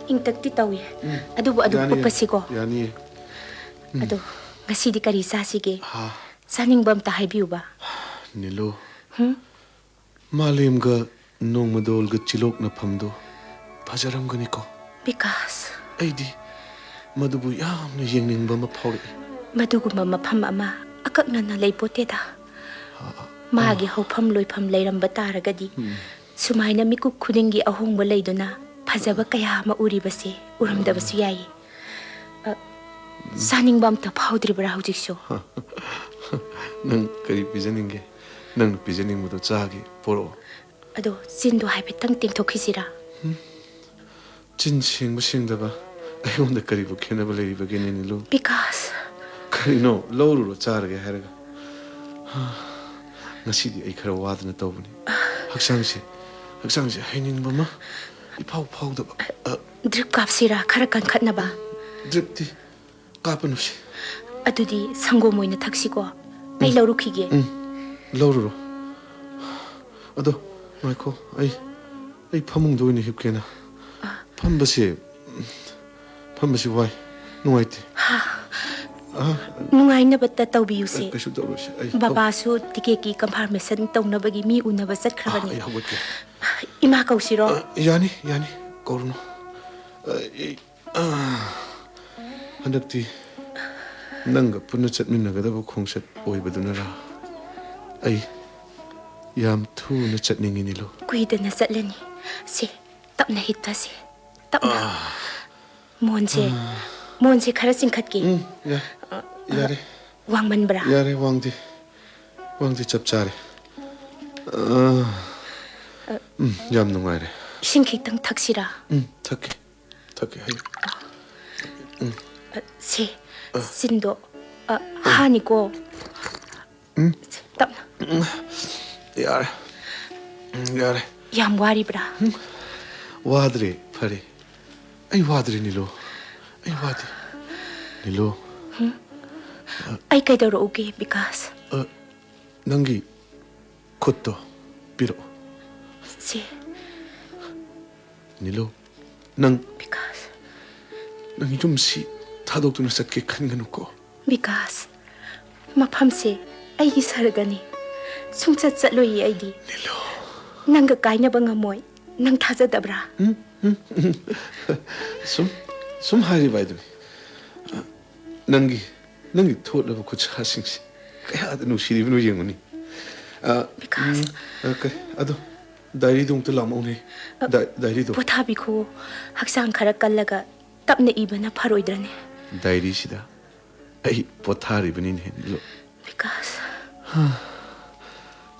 S1: ingtakti tawi. Adubu upasiko.
S3: Yani.
S1: Adu ngasi di kari sasige.
S3: Ha.
S1: Saning bam ta haibiu ba.
S3: Nilo. Malim ga nong madol ga chilok na phamdo. Pajaram gani ko.
S1: Because.
S3: Aidi. Madubu yam na yengning ba maphawri.
S1: Madugu mama pham ama akakna na leipote da. Magi hopam loipam leiram bataragadi. Sumaina mikuk khudingi ahongba leiduna phajaba kaya ma uribase uramdabasu yai. Saning bam ta phawdri bra hujikso.
S3: Nang kari pijaninge. Nang pijaning mudo chagi poro.
S1: Ado sindu haibetang tingthokhisira.
S3: Chin singba singdaba. Ayonda kari bu khenaba leiba gene nilo.
S1: Because.
S3: Kari no lawru charage haraga. Ngasidi ay khara wadna tawbani. Haksangsi haining ma ipaw da ba.
S1: Drip kapsira khara kan khatna ba.
S3: Drip ti kapanusi.
S1: Adudi sango moina thaksiko. Ai lawrukhige.
S3: Lawru. Ado maiko ai phamung doini hipkena. Phambasi wai nuaite.
S1: Nungaina batta tawbiyuse.
S3: Kasu tawrusi.
S1: Baba su tikeki confirmation tawnabagi mi unaba satkrabani.
S3: Ai hawake.
S1: Ima kausiro.
S3: Yani korno. Handakti nanga punna chatminagadaba khongsat oibadunara. Ai yam thuna chatningi nilo.
S1: Kuidana chatlani. Se tapna hittase. Tapna. Monse khara singkhatki.
S3: Yare.
S1: Wangman bra.
S3: Yare wangdi chapchare. Yam nungaire.
S1: Singkhitang thaksira.
S3: Thake hai.
S1: Se sindo hani ko. Tapna.
S3: Yare.
S1: Yam wari bra.
S3: Wadre phare. Ai wadre nilo. Nilo.
S1: Ai kaidaro uge because.
S3: Nangi khutto piro.
S1: Se.
S3: Nilo. Nang.
S1: Because.
S3: Nang yum si thadokuna sakke khanganu ko.
S1: Because. Mafam se ai sargani. Sungchat chatloi aidi.
S3: Nilo.
S1: Nanga kaina bangamoy. Nang thajadabra.
S3: Sum hari baiduni. Nangi thotlaba kucha singsi. Kaya da nusiribnu yenguni.
S1: Because.
S3: Okay. Ado diary dong to lamone. Diary do.
S1: Pothabi ko haksang khara kallaga tapna ibana pharoidrane.
S3: Diary sida. Ai pothari bani ne lo.
S1: Because.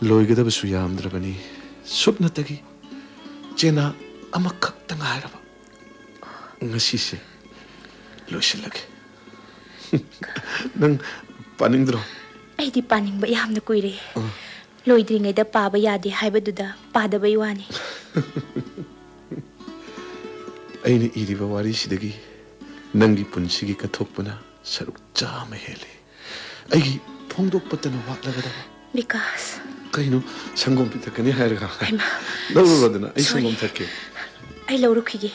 S3: Loigada basu yamdrabani. Sukna tagi. Jena amakhak tangairaba. Ngasi se loisilage. Nang paningdro.
S1: Ai di paning ba yamna kuire. Loidringai da paba yade haibaduda padabai wani.
S3: Aini iriba wari sidagi nangi punsigi kathokpana saruk chama hele. Aigi phongdok patana watlagadaba.
S1: Because.
S3: Kaino sangom pitakani hairga. Lawrodana ai sangom thakke.
S1: Ai lawrukhige.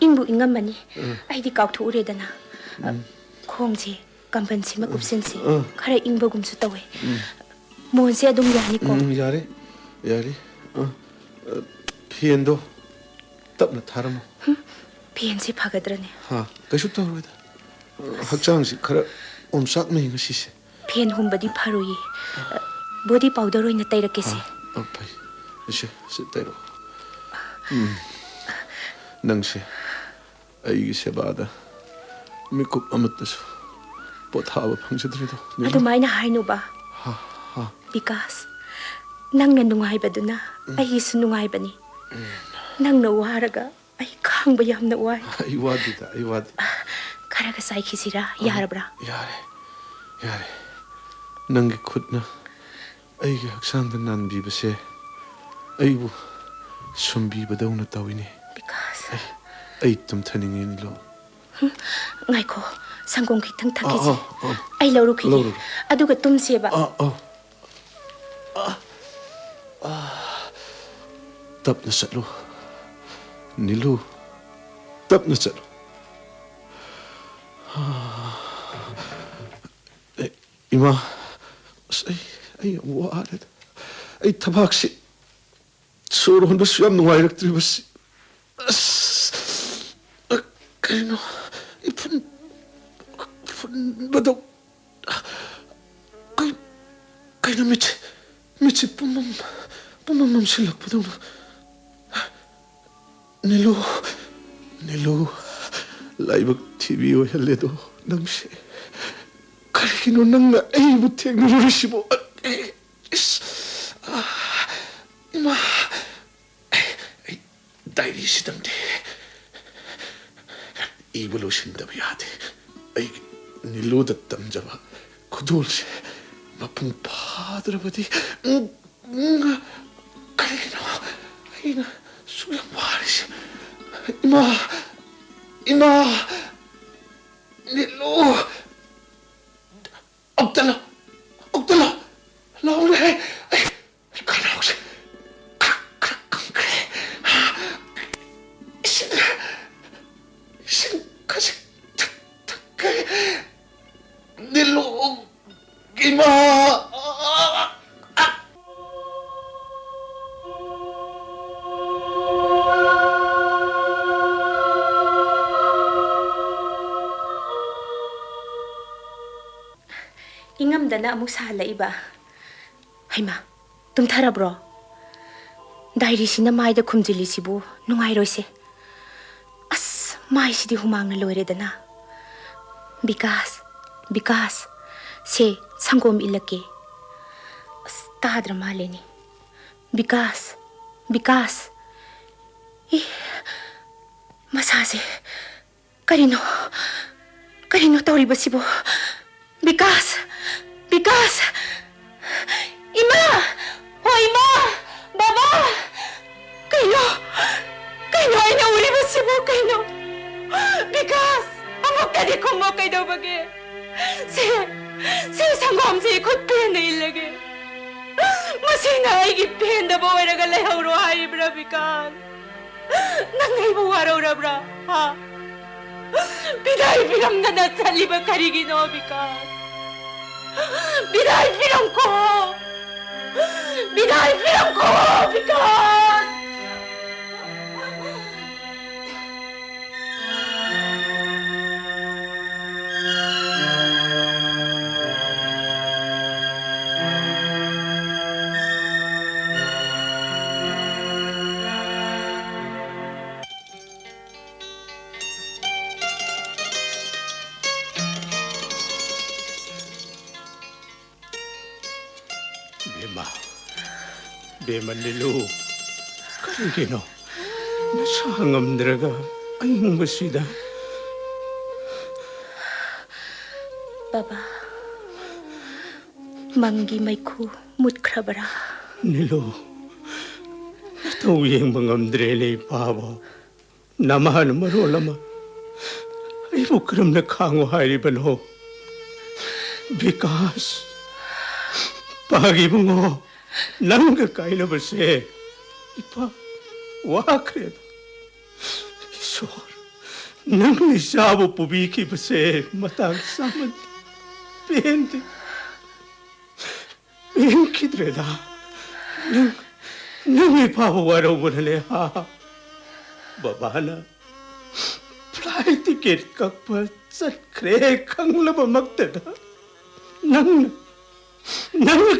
S1: Ingbu ingamani. Ai di kauthu uredana. Khongje kampansi makupsensi. Khara ingbagumsu tawe. Monse adum yani ko.
S3: Yare. Phiendo tapna tharamo.
S1: Phiensi phagadrane.
S3: Kaisu tawroida. Hakchangsi khara omsak mai ngasi se.
S1: Phien humbadi pharuyi. Body powder oina tairakese.
S3: Pai. Se tairo. Nangse ai sebada mikup amatasu pothaba phangsadrido.
S1: Adumaina hainu ba? Because nangna nungaibaduna ai su nungaibani. Nangna waraga ai khangba yamna wai.
S3: Ai wadi.
S1: Kharaga sai khisira yarabra.
S3: Yare. Nangi khutna ai ge haksang dan nan bi base ai bu sumbi badawna tawini.
S1: Because
S3: ai tum thaningi ni lo.
S1: Ngaiko sangong khitang thakisi. Ai lawru khi. Aduga tum seba.
S3: Tapna chalo. Nilu. Tapna chalo. Ima. Ay wared. Ay tabaksi. Soro hon basu am nuai raktri basi. Kaino. Ipun badok. Kaino mit pumam silak padong. Nilu. Laibak TV o heledo nangse. Kaino nang na ay butek nururisibo. Ima. Diary sidamde. Evolution da biyade. Ay nilu da tamjaba. Kudul se mapung padrabadi. Kaino ayna sulam waris. Ima nilu. Ogdala. Laule. Kaino se. Kasi nilu ima.
S2: Ingamdana amuk sahala iba. Haima, tumtharabro. Diary sina maida khumjili sibu nungai roise. Mai sidi humang na loire dana. Bikas. Se sangom ilake. Tadra maleni. Bikas. Masase. Karino tauri basibo. Bikas. Ima. Ima. Baba. Kaino ay nauri basibo kaino. Bikas, amok tadi kumo kay daw bagi. Si sanggom si ikot pen na ilagi. Masina ay gipen da bawa nagalay hauro ay bra Bikas. Nangay buwaraw na bra, ha? Biday pinam na nasali ba karigino, Bikas? Biday pinam ko, Bikas!
S4: Bema nilu. Karigino. Nasangamdraga ayong masida.
S2: Baba. Manggi maiku mutkrabara.
S4: Nilu. Natawiyang mangamdre na ipawa. Namahan marolama. Ay bukram na kango haribano. Bikas. Pagi mo nangga kaila base. Ipa wakred. Isor. Nang nisabo pubiki base matang saman. Benkidrada. Nang ipawaraw mo na leha. Babana. Flight ticket kakpa sa kre kang labamagtada. Nang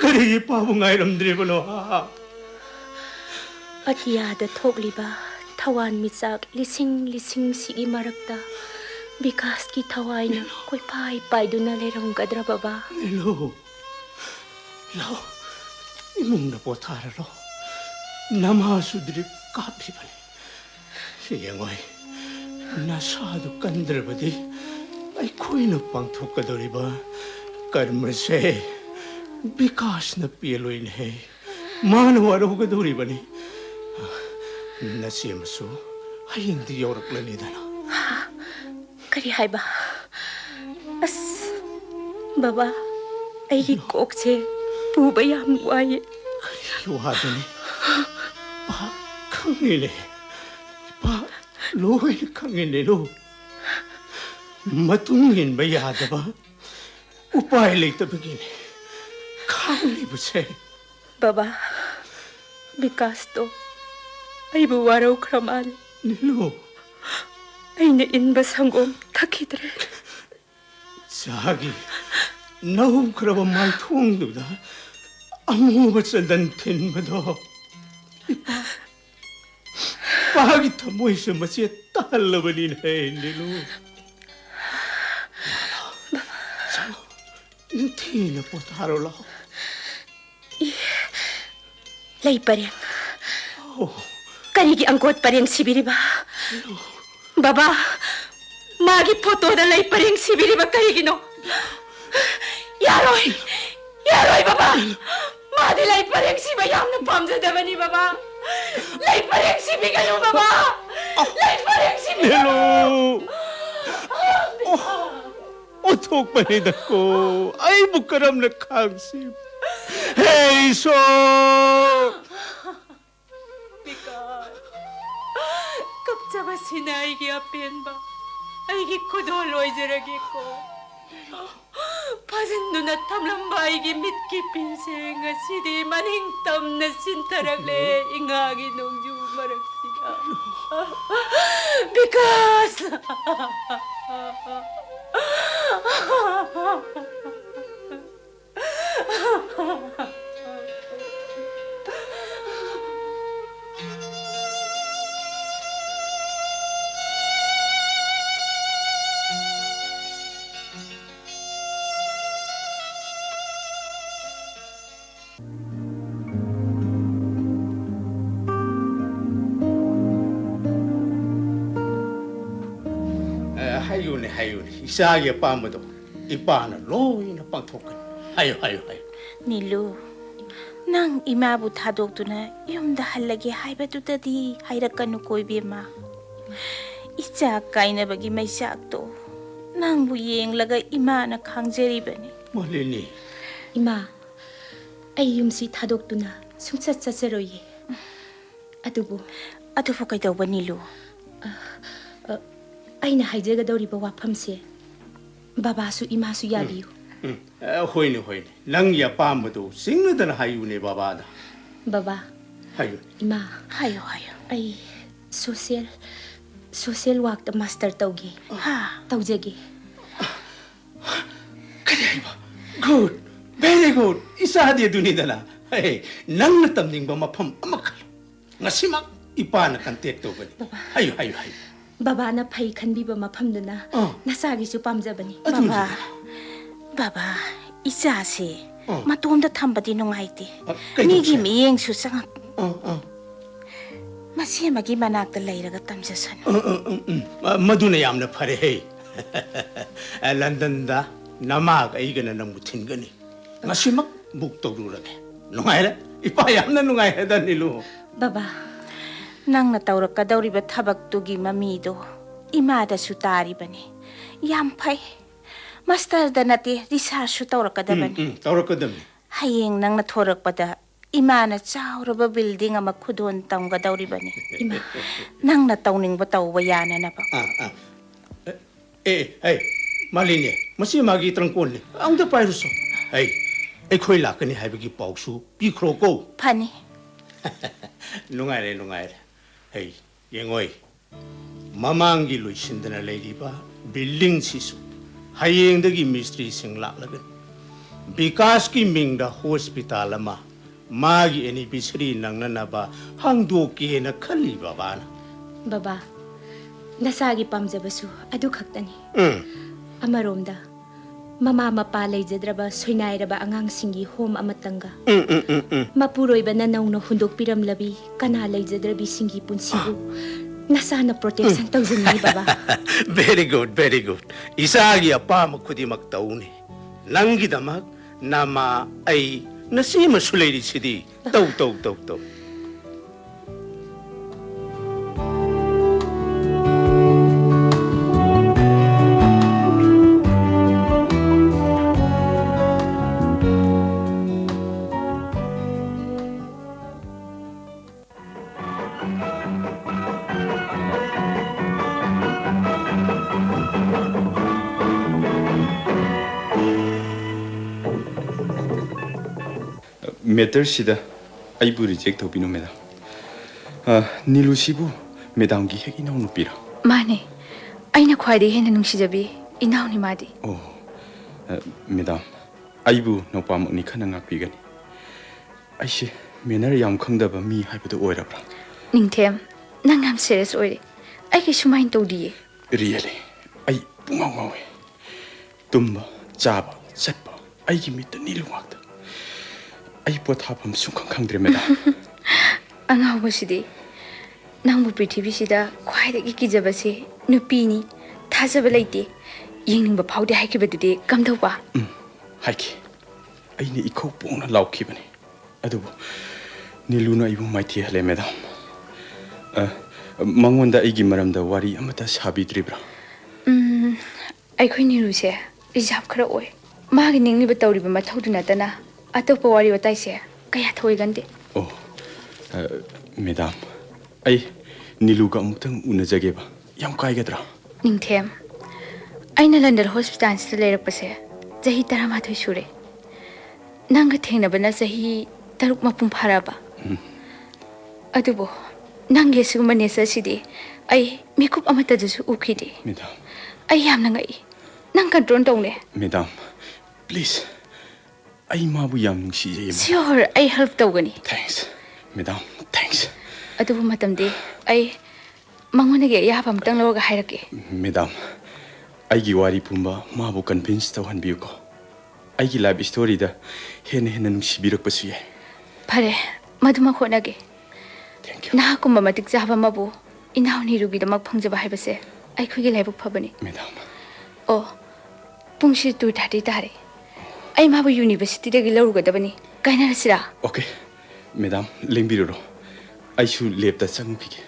S4: kari ipawang ayramdri mo no ha.
S2: Atiyada thogliba tawan mitsak lising sigi marakta. Bikas ki thawai na koi pai duna lerong gadra baba.
S4: Hello. Imong na potara lo. Namasudri kapi bali. Siyangoy. Nasado kandra badi. Ay koy na pangthukadori ba. Karma se. Bikas na piloy na he. Manawaraw kadori ba ni. Nasiyamaso. Ay hindi yorak lanida na.
S2: Kari hai ba? As baba ay kok se pubayam waye.
S4: Yuhado ni. Khangile. Pa loy khangile lo. Matungin ba yada ba? Upay leitabagin. Khangli buse.
S2: Baba, bikas to. Ay buwaraw kramal.
S4: Nilo.
S2: Ay nainba sanggom takidre.
S4: Sagi. Nahum kraba may tungdo da. Amubat sa dantin ba do? Ipa. Pagi tamoy sa masya talabanin hai nilo. Hindi na po taro lang.
S2: Lay pareng.
S4: Oh.
S2: Kanigi angkot pareng sibiri ba? Baba, magi foto na lay pareng sibiri ba kanigi no? Yaroy! Yaroy, baba! Madi lay pareng sibayam na pamjadaba ni baba! Lay pareng sibigano, baba! Lay pareng sibigano!
S4: Hello! Otok panida ko. Ay, bukaram na kangsip. Hey, so!
S2: Bikas, kapsaba sinay ki apen ba? Ay ki kudol oizaragi ko. Pasan na tamlamba ay ki mitki pinse nga sidi maning tam na sintaragle ingagi nung jumarag siya. Bikas!
S4: Hayun. Isaya pa mo do. Ipana loy na pangtokan. Hayo.
S1: Nilu, nang imabu thadokduna yumda hallage haibadudadi hairakanu koibema. Icha kainabagi maisakto nangbu yenglaga imana khangjaribani.
S4: Malini.
S2: Ima, ay yumsi thadokduna sungsat satsaroye. Adubu
S1: Kaidawba Nilu?
S2: Aina haijagadauriba wafamse babasu imasu yabiyu.
S4: Hoine. Nang ya pamado singnudana hayune babada.
S2: Baba.
S4: Hayo.
S2: Ima.
S1: Hayo.
S2: Ay social work da master tauge.
S1: Ha.
S2: Taujage.
S4: Kaya good. Very good. Isa dia dunidana. Hey, nang natamning ba mapam amakayo. Ngasimak ipana kantek to bani. Hayo.
S2: Baba na phay khanbiba mafamduna nasagisu pamjabani.
S1: Baba, ichase matomda thambadi nungaite.
S4: Kaido
S1: Migi
S4: siya?
S1: miyengsu sang masemagi manakta lairaga tamjasanu.
S4: Maduna yamna phare hey. London da namag ay gana nang mutingani. Ngasimak buk tawrurage. Nungaira? Ipa yamna nungaira da nilu.
S2: Baba.
S1: Nang nataurakadauriba thabaktugi mamido imadasu taribani. Yam phai. Master da nate research taurakadabani.
S4: Taurakadabani.
S1: Hayeng nang nathorakpada imana chauraba building ama khudon tamgadauribani.
S2: Ima.
S1: Nang natauning batawba yana na ba.
S4: Hey, Malini, masi magi trangkon ni. Ang da pairuso. Hey, khoi lakani haibagi pausu pikro ko.
S1: Phani.
S4: Nungaire. Hey, yengoi. Mamangi loisindana leiriba building sisu. Hayengdagi mystery sing laklagan. Bikas ki mingda hospital ama magi anniversary nangnanaba hangdoki na khali babana.
S2: Baba. Nasagi pamjabasu adu khaktani. Amaromda mama mapa leijadraba soinairaba angangsinggi home amatanga. Mapuroiba nanaungna hundokpiramlabi kana leijadrabi singi punsibu nasana protection tawjani baba.
S4: Very good. Isagi apama khudimak tauni. Nangidamak nama ay nasima sulairi sidi. Tau.
S5: Matter sida aibu reject thobino madam. Nilu sibu madam gi hek inaw nupira.
S2: Mane. Aina khwaide hena nungsijabi inaw ni madi.
S5: Oh. Madam, aibu nopa mukni khana ngakpigani. Aise menar yam khangdaba mi haibadu oirabra.
S2: Ningthem, nang am serious oire. Ai ki sumain tawdiye.
S5: Really, ai pungaw ngawe. Tumba, chaba, satpa, ai gi mitta nilu ngakta. Ai pothapam sungkhang khangdre madam.
S2: Angaw basidi. Nang bu prithvi sida khwaide ki kijabase nupini thajaba leite. Yengning ba phaude haikibadide kamdauba.
S5: Haiki. Aini ikhau pungna laukibani. Adubu nilu na ibu maithi hale madam. Mangonda aigi maramda wari amata sabidribra.
S2: Aikhoi nilu se reserve khara oi. Magi ningni ba tawriba mathaudu natana atopa wari watai se kaya thoi gande.
S5: Oh. Madam. Ai nilu ka amutang unajage ba. Yam kaigadra.
S2: Ningthem. Aina London hospital se leirakpase jahi 13 sure. Nanga thengnabana jahi 6 mapung pharaba. Adubo nange siguma nesa sidi ai mikup amata jusu ukhide.
S5: Madam.
S2: Ai yamna ngai. Nang control tawne.
S5: Madam, please. Ai mabu yam nungsi je.
S2: Sure, ai help tawgani.
S5: Thanks. Madam, thanks.
S2: Adubo matamde ai mangonage yaba mtang lawaga hairake.
S5: Madam, aigi wari pumba mabu convince tawhan biuko. Aigi life story da hena nungsi birak pasu yai.
S2: Phare, maduma khonage.
S5: Thank you.
S2: Na kumba matik jaba mabu inaw ni rugi damak phangjaba haibase ai khogi laibuk phabani.
S5: Madam.
S2: Oh, pungsi 2:30 tare. Ai mabu university dagi larugadabani. Kaina rasira.
S5: Okay. Madam, lengbiroro. Aishu lepta changpige.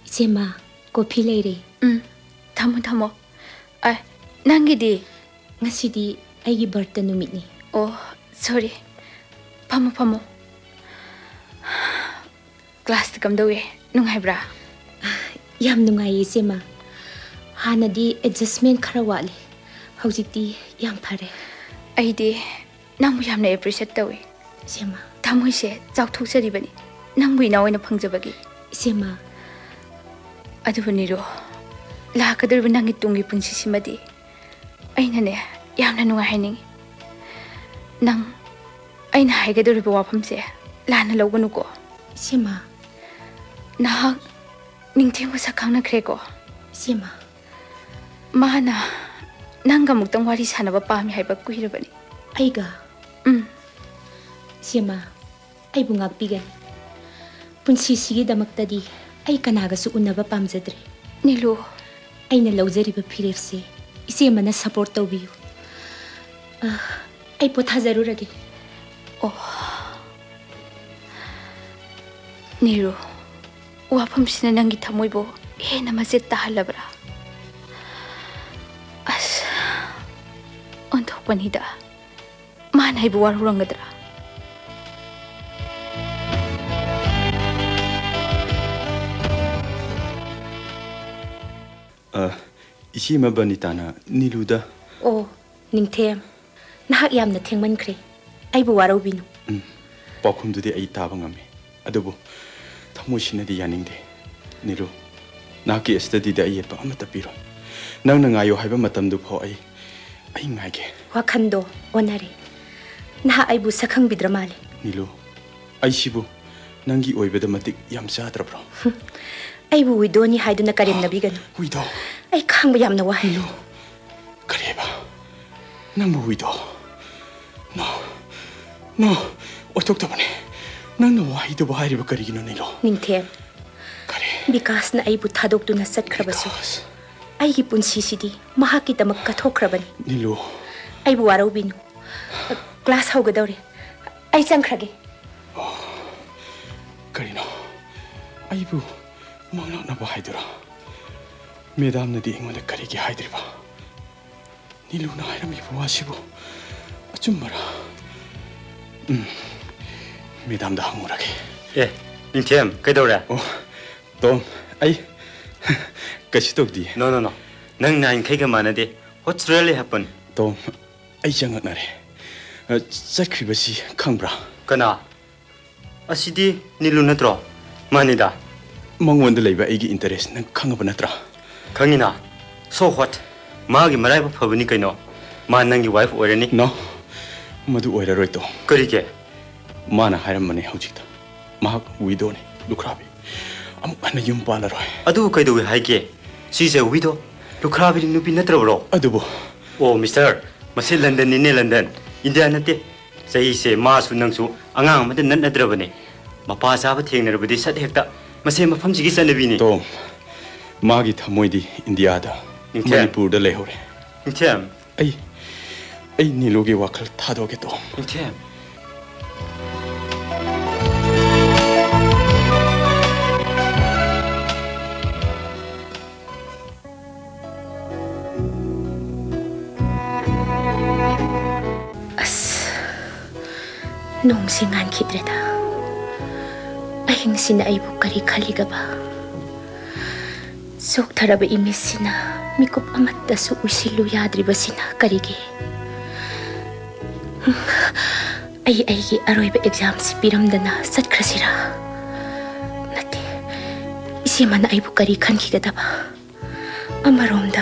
S2: Sema, kopi leire. Thamo. Ai, nangidi ngasidi aigi birthday numitni. Oh, sorry. Pamo. Class kamdawe nunghaibra. Yam nungai sema. Hanadi adjustment khara wale. Haujiti yam phare. Aidi nangbu yamna appreciate tawe. Sema. Thamoi se chauthok saribani. Nangbu ina oina phangjabagi. Sema. Adubani ro. La kadur nangi tungi pungsi simadi. Aina ne yamna nungai haning. Nang aina haigadur ba wafamse lana lawganu ko. Sema. Nahak ningthengwa sakhangna khreko. Sema. Mana nanga muktang wari sanaba pami haiba kuhirabani. Aiga. Sema. Ai bungak pigan. Punsi sigi damaktadi ai kanaga su unaba pamjadre. Nilu. Aina lawjariba phirefse ise mana support tawbiyu. Ai potha zarurage. Oh. Niru. Wafam sina nangi thamoibo hena majet tahalabra. As ontok panida. Man haibu warurangadra.
S5: Isi mabanitana niluda.
S2: Oh, ningthem. Nahak yamna thengman khre. Aibu warobinu.
S5: Pakhumdudi ai taba ngame. Adubu thamoisinadi yaningde. Nilu. Naki study da ai pa amata piro. Nangna ngayo haiba matamdu pho ai ngaige.
S2: Wakhando onare. Naha aibu sakhang bidramale.
S5: Nilu. Ai sibu nangi oibeda matik yam chadrabro.
S2: Aibu widoni haiduna karem nabiganu.
S5: Wido.
S2: Ai khangba yamna wa.
S5: Nilu. Kareba. Nangbu wido. No. Otok tabane. Nangna wahido bahari ba karigino nilo.
S2: Ningthem.
S5: Kare.
S2: Bikas na aibu thadok tu na satkhrabasu. Ai gi punsi sidi mahaki tamak kathokrabani.
S5: Nilu.
S2: Aibu warobinu. Class haugadore. Ai changkhrage.
S5: Karino. Aibu mangna na bahidura. Madam na di ingona karigi haidriba. Nilu na hairami buwasibu. Achummara. Madam da hangurage.
S6: Ningthem, kaidore?
S5: Oh, Tom, ai Kasi tok di.
S6: No. Nang nain kai ka mana de. What's really happened?
S5: Tom, ai jang nare. Sakri basi khangbra.
S6: Kana. Asidi nilu natro. Manida.
S5: Mangwon da leiba aigi interest nang khangaba natra.
S6: Khangina. So what? Magi marai ba phabani kaino. Ma nangi wife oirani.
S5: No. Madu oira roi to.
S6: Kari ke?
S5: Mana hairam mane haujikta. Mahak widow ne lukrabi. Amuk ana yum pala roi.
S6: Adu kaido wi haike. She's a widow. Lukrabi nupi natra bro.
S5: Adubo.
S6: Oh Mr. Masi London ni London. India nate. Sahi se ma su nang su angang mate nan nadrabane. Mapa sa ba thengnarbadi sat hekta. Masi mafam sigi sanabi ni.
S5: Tom. Magi thamoi di India da. Manipur da lehore.
S6: Nithem.
S5: Ai nilogi wakhal thadoge to.
S6: Nithem.
S2: Nung singan khidrada ahing sina aibu kari khaliga ba sok tharaba imis sina mikup amatta su usilu yadriba sina karige ai gi aroiba exam si piramdana satkrasira nate isi mana aibu kari khankhigada ba amaromda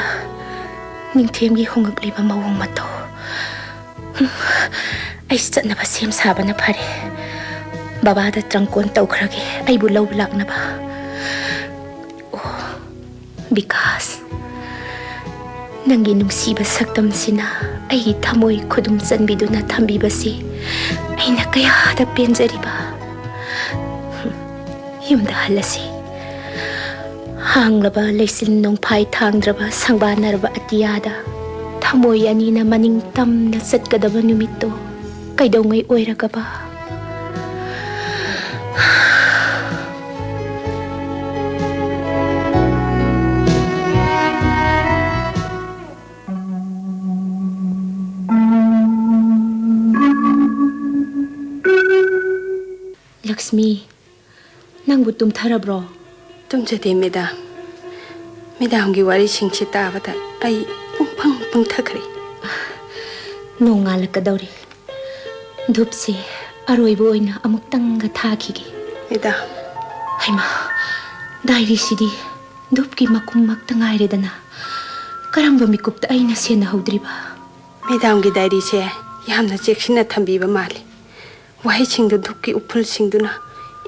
S2: ningthemgi hongakliba mawong mato ai satna ba sem sabana phare baba da trangkon tawkhrage ai bu law lakna ba oh because nangi nungsiba saktam sina ai thamoi khudum chanbiduna thambibasi aina kaya da penjariba yumda halasi hanglaba leisin nong phai thangdraba sangbanarba atiyada thamoi anina maning tamna satgadaba numitto kaidawngai oiraga ba Lakshmi nangbu tumtharabro
S7: tumjade medam gi wari singchi tabada ai pung thakri
S2: nongalakadawri धूपसे अरोइबो ओइना अमुक्तंगा थाखिगे
S7: इदा
S2: Haima diary सिदी धूपकी मकुम मक्ता ngaइरेदना करंबा मिकुप्ता आइना सेना हौद्रिबा
S7: madam की diary से यामना चेक्सिना थंबीबा माले वाहि सिंगदु धूपकी उफुल सिंगदुना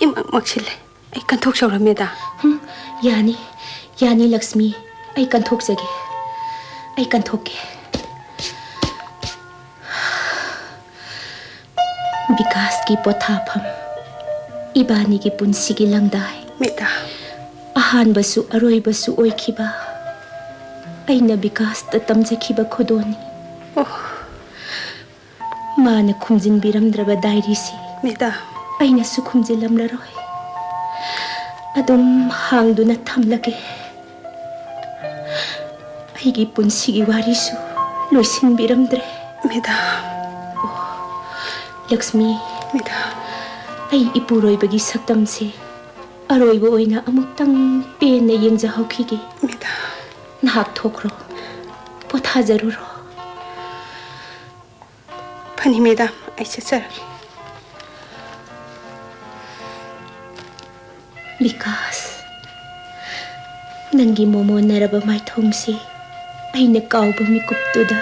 S7: इमक मक्सिले आई कंथोक सौरा मेदा
S2: यानी लक्ष्मी आई कंथोक जगे आई कंथोके विकास की पोथाफम इबानी की पुंसी की लंगदाई
S7: मेदा
S2: आहान बसु अरोई बसु ओइखिबा आइना विकास त तमजखिबा खुदोनी माना खुमजिन बिरमद्रबा डायरी सी
S7: मेदा
S2: आइना सु खुमजिलमलरोय अदुम हांगदुना थमलगे आइगी पुंसी की वारिसु लोइसिन बिरमद्रे
S7: मेदा
S2: लक्ष्मी
S7: मेदा
S2: आई इपुरोइबगी सक्तम से अरोइबो ओइना अमुक्तंग पेन येंगजाहौखिगे
S7: मेदा
S2: नाहक थोक्रो पोथा जरूरो
S7: फनी मेदा आई सर
S2: विकास नंगी मोमो नरबा माइथोंसे आइना काउबा मिकुप्तुदा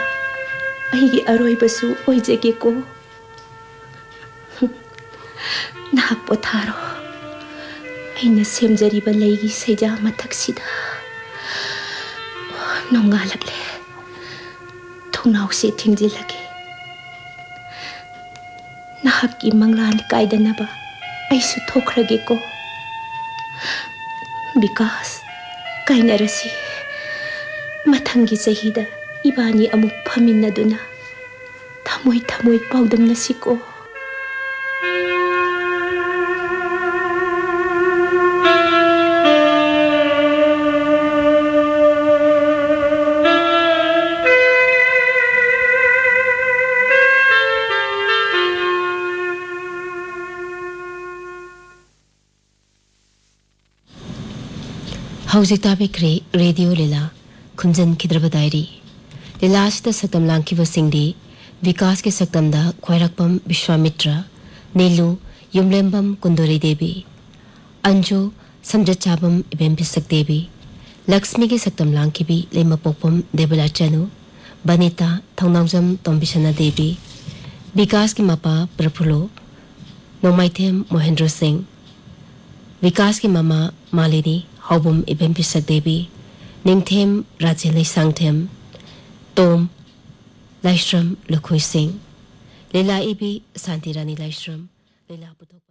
S2: आइगी अरोइबसु ओइजेगेको नाहक पोथारो आइना सेमजरिबा लैगी सैजा मथक्सिदा नोंगालकले थोंनावसे थिंजिलगे नाहकी मंगलान कायदनबा आइसु थोखरगेको विकास काइनरसी मथंगी चहिदा इबानी अमुक फमिन्नदुना थमोय थमोय पाउदमनसिको
S8: Hauzik tabikri radio lila KHUMJINKHIDRABA diary lila asida saktam langkiba singdi vikas ke saktamda khwairakpam Vishwamitra Nilu Yumlembam Kundori Devi Anju Samjachabam Ibem Bisak Devi Lakshmi ke saktam langkibi lema pokpam Debalachanu Banita Thongnawjam Tombisana Devi Vikas ki mapa Praphulo Nomaithem Mohendra Singh Vikas ki mama Malini Haubum Ibem Bisak Devi Ningthem Rajilai Sangthem Tom Laishram Lukhoi Singh Lila Ibi Santirani Laishram Lila